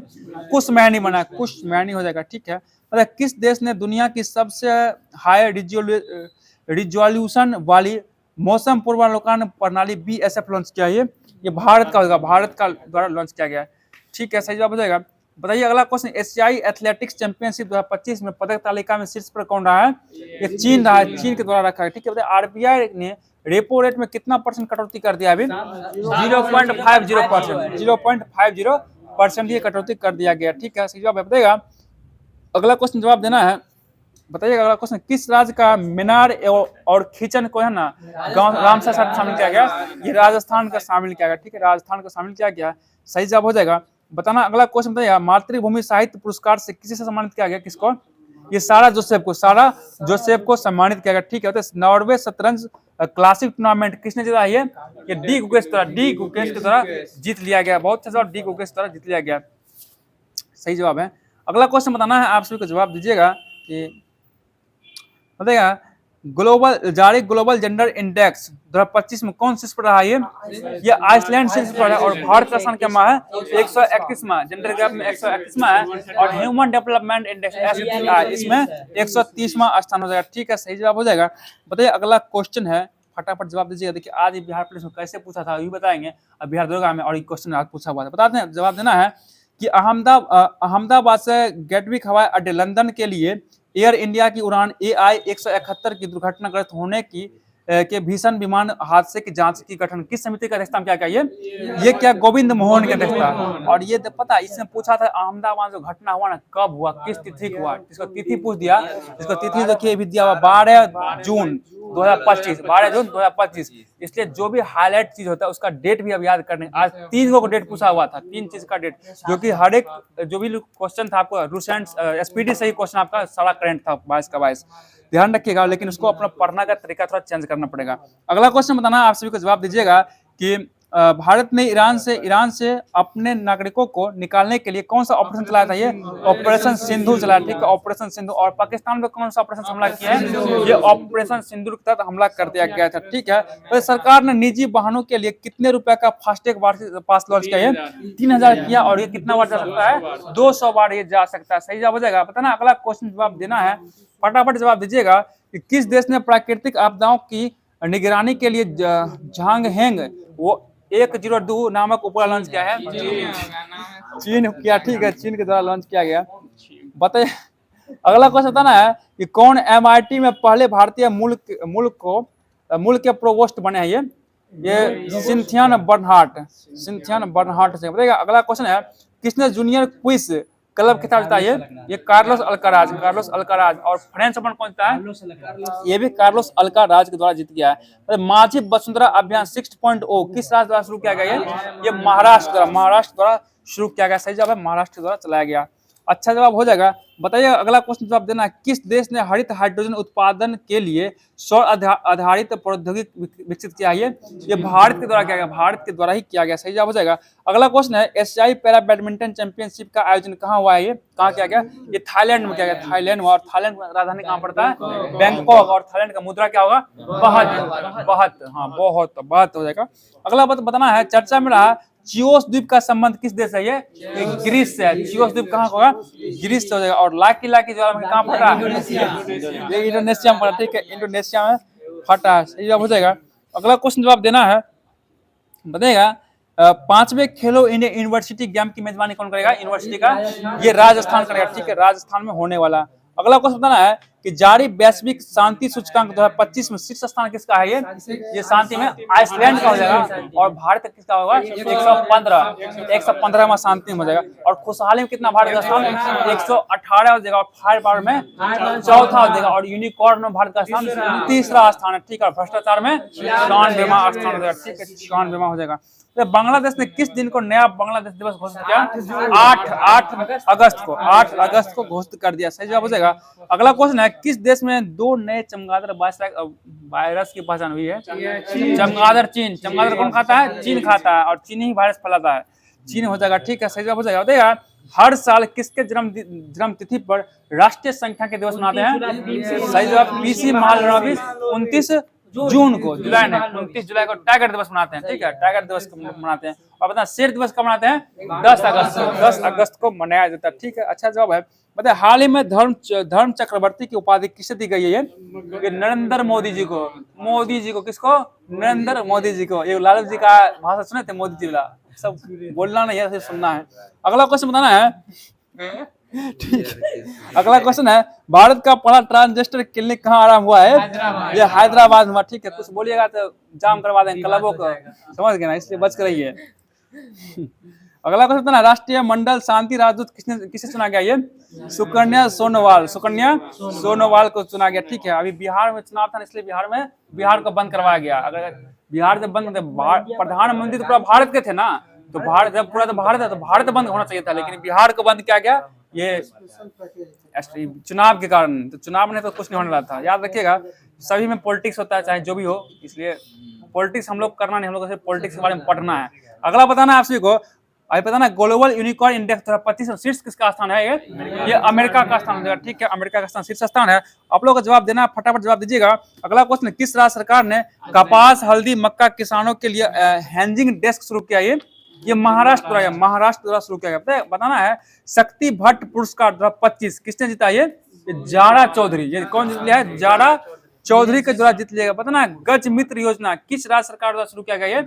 कुश मैनी बना, कुश मैनी हो जाएगा, ठीक है। मतलब किस देश ने दुनिया की सबसे हाई रिजोल्यूशन वाली मौसम पूर्वानुमान प्रणाली BSF लॉन्च किया है? ये भारत का होगा, भारत का द्वारा लॉन्च किया गया है, ठीक है, सही जवाब हो जाएगा। बताइए अगला क्वेश्चन, एशियाई एथलेटिक्स चैंपियनशिप 2025 में पदक तालिका में शीर्ष पर कौन रहा है? ये चीन रहा है, चीन के द्वारा रखा है, ठीक है। बताइए RBI ने रेपो रेट में कितना % कटौती कर दिया अभी? 0.50%, 0.50% ये कटौती कर दिया गया, ठीक है, सही जवाब है। बताइएगा अगला क्वेश्चन जवाब देना है। बताइएगा अगला क्वेश्चन, किस राज्य का मीनार और खींचन को है ना रामसर साइट शामिल किया गया? ये राजस्थान का शामिल किया गया, ठीक है, राजस्थान का शामिल किया गया, सही जवाब हो जाएगा। बताना अगला क्वेश्चन बताइए, मातृभूमि साहित्य पुरस्कार से किसी से सम्मानित किया गया? किसको? ये सारा जोसेफ को, सारा जोसेफ को सम्मानित किया गया, ठीक है। नॉर्वे शतरंज क्लासिक टूर्नामेंट किसने जीता है? ये डी गुकेश के द्वारा जीत लिया गया, बहुत अच्छा जवाब, डी गुकेश द्वारा जीत लिया गया, सही जवाब है। अगला क्वेश्चन बताना है, आप सभी को जवाब दीजिएगा कि बताइएगा ग्लोबल जेंडर इंडेक्स 2025 में कौन शीर्ष पर रहा है? ये आइसलैंड शीर्ष पर है और भारत का स्थान क्या है? 131वां, जेंडर गैप में 131वां है। और ह्यूमन डेवलपमेंट इंडेक्स SDI इसमें 130वां स्थान हो जाएगा। ठीक है, सही जवाब हो जाएगा। बताइए अगला क्वेश्चन है, फटाफट जवाब दीजिएगा। देखिए आज बिहार पुलिस में कैसे पूछा था अभी बताएंगे। अब बिहार दरोगा में और एक क्वेश्चन आज पूछा हुआ था, बताते हैं। जवाब देना है कि अहमदाबाद से गेटविक हवाई अड्डे लंदन के लिए एयर इंडिया की उड़ान AI 171 की दुर्घटनाग्रस्त होने की के भीषण विमान हादसे की जांच की गठन किस समिति का अध्यक्षता में क्या ये क्या गोविंद मोहन की अध्यक्षता। और ये पता इसने पूछा था अहमदाबाद जो घटना हुआ ना कब हुआ, किस तिथि को हुआ, इसको तिथि पूछ दिया। इसको तिथि देखिए भी दिया हुआ 12 जून 2025, 12 जून 2025। इसलिए जो भी हाईलाइट चीज होता है उसका डेट भी अब याद करने। आज 3 को डेट पूछा हुआ था, 3 चीज का डेट, जो कि हर एक जो भी क्वेश्चन था आपको रिसेंट SPD से ही क्वेश्चन आपका सारा करंट था 22 का 22, ध्यान रखिएगा। लेकिन उसको अपना पढ़ना का तरीका थोड़ा चेंज करना पड़ेगा। अगला क्वेश्चन बताना, आप सभी को जवाब दीजिएगा कि भारत ने ईरान से अपने नागरिकों को निकालने के लिए कौन सा ऑपरेशन चलाया था? ये ऑपरेशन सिंधु चलाया। ठीक है, ऑपरेशन सिंधु। और पाकिस्तान में कौन सा ऑपरेशन हमला किया है? ये ऑपरेशन सिंधु के तहत हमला कर दिया गया था। ठीक है, तो सरकार ने निजी वाहनों के लिए कितने रुपए का फास्टैग पास लॉन्च किया है? 3000 किया। और ये कितना बार जा सकता है? 200 बार ये जा सकता है। सही जवाब हो जाएगा। पता ना अगला क्वेश्चन जवाब देना है, फटाफट जवाब दीजिएगा कि किस देश ने प्राकृतिक आपदाओं की निगरानी के लिए झांगहेंग वो 102 नामक उपग्रह लॉन्च किया है? चीन किया। ठीक है, चीन के द्वारा लॉन्च किया गया। बताइए अगला क्वेश्चन बताना है कि कौन MIT में पहले भारतीय मूल के प्रोवोस्ट बने हैं? ये सिंथियन बर्नहार्ट से। बताइएगा अगला क्वेश्चन है, किसने जूनियर क्विज क्लब खिताब जीता? ये कार्लोस अल्काराज। और फ्रेंच ओपन कौन जीता है? ये भी कार्लोस अल्काराज के द्वारा जीत गया है। माझी वसुंधरा अभियान 6.0 किस राज्य द्वारा शुरू किया गया? ये महाराष्ट्र द्वारा शुरू किया गया। सही जवाब है, महाराष्ट्र द्वारा चलाया गया। अच्छा जवाब हो जाएगा। बताइए अगला क्वेश्चन जवाब देना, किस देश ने हरित हाइड्रोजन उत्पादन के लिए सौर आधारित प्रौद्योगिकी विकसित किया है? ये भारत के द्वारा किया गया, भारत के द्वारा ही किया गया। सही जवाब हो जाएगा। अगला क्वेश्चन है, एशियाई पैरा बैडमिंटन चैंपियनशिप का आयोजन कहाँ हुआ है? ये कहाँ किया गया? ये थाईलैंड में किया गया। थाईलैंड में। और थाईलैंड की राजधानी कहाँ पड़ता है? बैंकॉक। और थाईलैंड का मुद्रा क्या होगा? बहुत हो जाएगा। अगला बताना है, चर्चा में रहा चियोस द्वीप का संबंध किस देश है? ये ग्रीस से है। चियोस द्वीप कहाँ होगा? ग्रीस से हो जाएगा। और लाकी ज्वालामुखी कहाँ पड़ रहा है? ये इंडोनेशिया में पड़ा। ठीक है, इंडोनेशिया में फटा है। सही जवाब हो जाएगा। अगला क्वेश्चन जवाब देना है, बताइएगा 5वें खेलो इंडिया यूनिवर्सिटी गेम की मेजबानी कौन करेगा? यूनिवर्सिटी का ये राजस्थान करेगा। ठीक है, राजस्थान में होने वाला। अगला क्वेश्चन बताना है कि जारी वैश्विक शांति सूचकांक 2025 में शीर्ष स्थान किसका है? ये शांति में आइसलैंड का हो जाएगा। और भारत किसका होगा? 115वां शांति में हो जाएगा। और खुशहाली में कितना भारत का स्थान? 118 हो जाएगा। और फायर पावर में 4था हो जाएगा। और यूनिकॉर्न में भारत का स्थान 3रा स्थान है। ठीक है, भ्रष्टाचार में 94वां स्थान हो जाएगा। ठीक है, 94वां हो जाएगा। तो बांग्लादेश ने किस दिन को नया बांग्लादेश दिवस घोषित किया? 8 अगस्त को घोषित कर दिया। सही जवाब हो जाएगा। अगला क्वेश्चन है, किस देश में 2 नए चमगादड़ वायरस की पहचान हुई है? चमगादड़ चीन। चमगादड़ कौन खाता है? चीन खाता है। और चीन ही वायरस फैलाता है। चीन हो जाएगा। ठीक है, सही जवाब हो जाएगा। बताइएगा हर साल किसके जन्म तिथि पर राष्ट्रीय संख्या के दिवस मनाते हैं? सही जवाब PC महालनोबिस 29 जून को, जुलाई में 29 जुलाई को टाइगर दिवस मनाते हैं। ठीक है, टाइगर दिवस मनाते हैं। और बताएं शेर दिवस कब मनाते हैं? 10 अगस्त को मनाया जाता है। ठीक है, अच्छा जवाब है। बताए हाल ही में धर्म चक्रवर्ती की उपाधि किसे दी गई है? ये नरेंद्र मोदी जी को। किसको? नरेंद्र मोदी जी को। ये लालू जी का भाषण सुने थे? मोदी जी वाला सब बोलना नहीं है, सिर्फ सुनना है। अगला क्वेश्चन बताना है। ठीक है, अगला क्वेश्चन है, भारत का पहला ट्रांसजेंडर क्लिनिक कहाँ आरंभ हुआ है? ये हैदराबाद में। ठीक है, कुछ बोलिएगा तो जाम करवा देंगे क्लबों को, समझ गए ना, इसलिए बच कर रहिए। अगला क्वेश्चन है, राष्ट्रीय मंडल शांति राजदूत किसे चुना गया? ये सुकन्या सोनोवाल को चुना गया। ठीक है, अभी बिहार में चुनाव था, इसलिए बिहार को बंद करवाया गया। अगर बिहार जब बंद, प्रधानमंत्री तो पूरा भारत के थे ना, तो भारत जब पूरा तो भारत है तो भारत बंद होना चाहिए था, लेकिन बिहार को बंद किया गया ये चुनाव के कारण। तो चुनाव में तो कुछ नहीं होने वाला था। याद रखिएगा, सभी में पॉलिटिक्स होता है, चाहे जो भी हो, इसलिए पॉलिटिक्स हम लोग करना नहीं, हम लोग सिर्फ पॉलिटिक्स के बारे में पढ़ना है। अगला बताना है आप सभी को, अभी पता ना ग्लोबल यूनिकॉर्न इंडेक्स 2025 शीर्ष किसका स्थान है? ये अमेरिका का स्थान है। ठीक है, अमेरिका का स्थान शीर्ष स्थान है। आप लोगों को जवाब देना है, फटाफट जवाब दीजिएगा। अगला क्वेश्चन, किस राज्य सरकार ने कपास, हल्दी, मक्का किसानों के लिए हैंजिंग डेस्क शुरू किया? ये महाराष्ट्र द्वारा शुरू किया गया। बताना है, शक्ति भट्ट पुरस्कार 2025 किसने जीता? ये जारा चौधरी। ये कौन जीत लिया है? जारा चौधरी के द्वारा जीत लिया। पता ना, गज मित्र योजना किस राज्य सरकार द्वारा शुरू किया गया? ये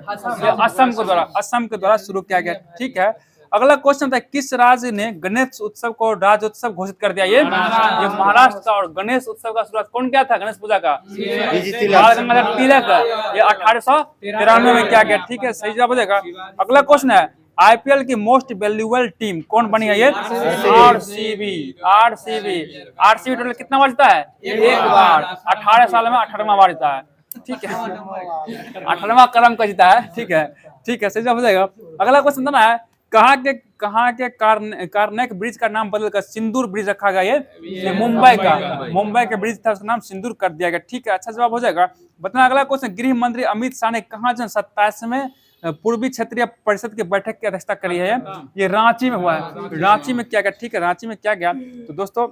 असम के द्वारा शुरू किया गया। ठीक है, अगला क्वेश्चन था, किस राज्य ने गणेश उत्सव को राज्योत्सव घोषित कर दिया? ये महाराष्ट्र का। और गणेश उत्सव का शुरुआत कौन किया था? गणेश पूजा का बाल गंगाधर तिलक। ये 1893 में किया गया। ठीक है, सही जवाब हो जाएगा। अगला क्वेश्चन है, आईपीएल की मोस्ट वैल्यूएबल टीम कौन बनी है? ये आरसीबी टोटल कितना बार जीता है? एक बार। 18 साल में 18वां बार जीता है। ठीक है, 18वां क्रम का जीता है। ठीक है, सही जवाब हो जाएगा। अगला क्वेश्चन था है, कहाँ के कार्नेक ब्रिज का नाम बदलकर सिंदूर ब्रिज रखा गया? ये मुंबई का ब्रिज था, उसका नाम सिंदूर कर दिया गया। ठीक है, अच्छा जवाब हो जाएगा। बताना अगला क्वेश्चन, गृह मंत्री अमित शाह ने कहाँ जो 27वें पूर्वी क्षेत्रीय परिषद की बैठक की अध्यक्षता करी है? ये रांची में हुआ है। रांची में किया गया। ठीक है, रांची में किया गया। तो दोस्तों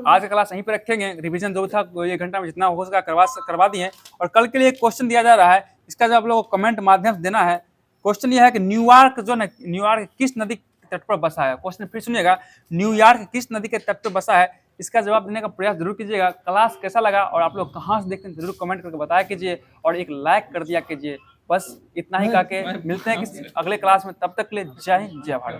आज का क्लास यहीं पे रखेंगे। रिवीजन जो था 1 घंटा में जितना हो सका करवा दिए। और कल के लिए एक क्वेश्चन दिया जा रहा है, इसका जवाब आप लोगों को कमेंट माध्यम से देना है। क्वेश्चन यह है कि न्यूयॉर्क किस नदी के तट पर बसा है? क्वेश्चन फिर सुनिएगा, न्यूयॉर्क किस नदी के तट पर बसा है? इसका जवाब देने का प्रयास जरूर कीजिएगा। क्लास कैसा लगा और आप लोग कहाँ से देखते हैं जरूर कमेंट करके बताया कीजिए और एक लाइक कर दिया कीजिए। बस इतना ही कह के मिलते हैं अगले क्लास में। तब तक के लिए जय हिंद, जय भारत।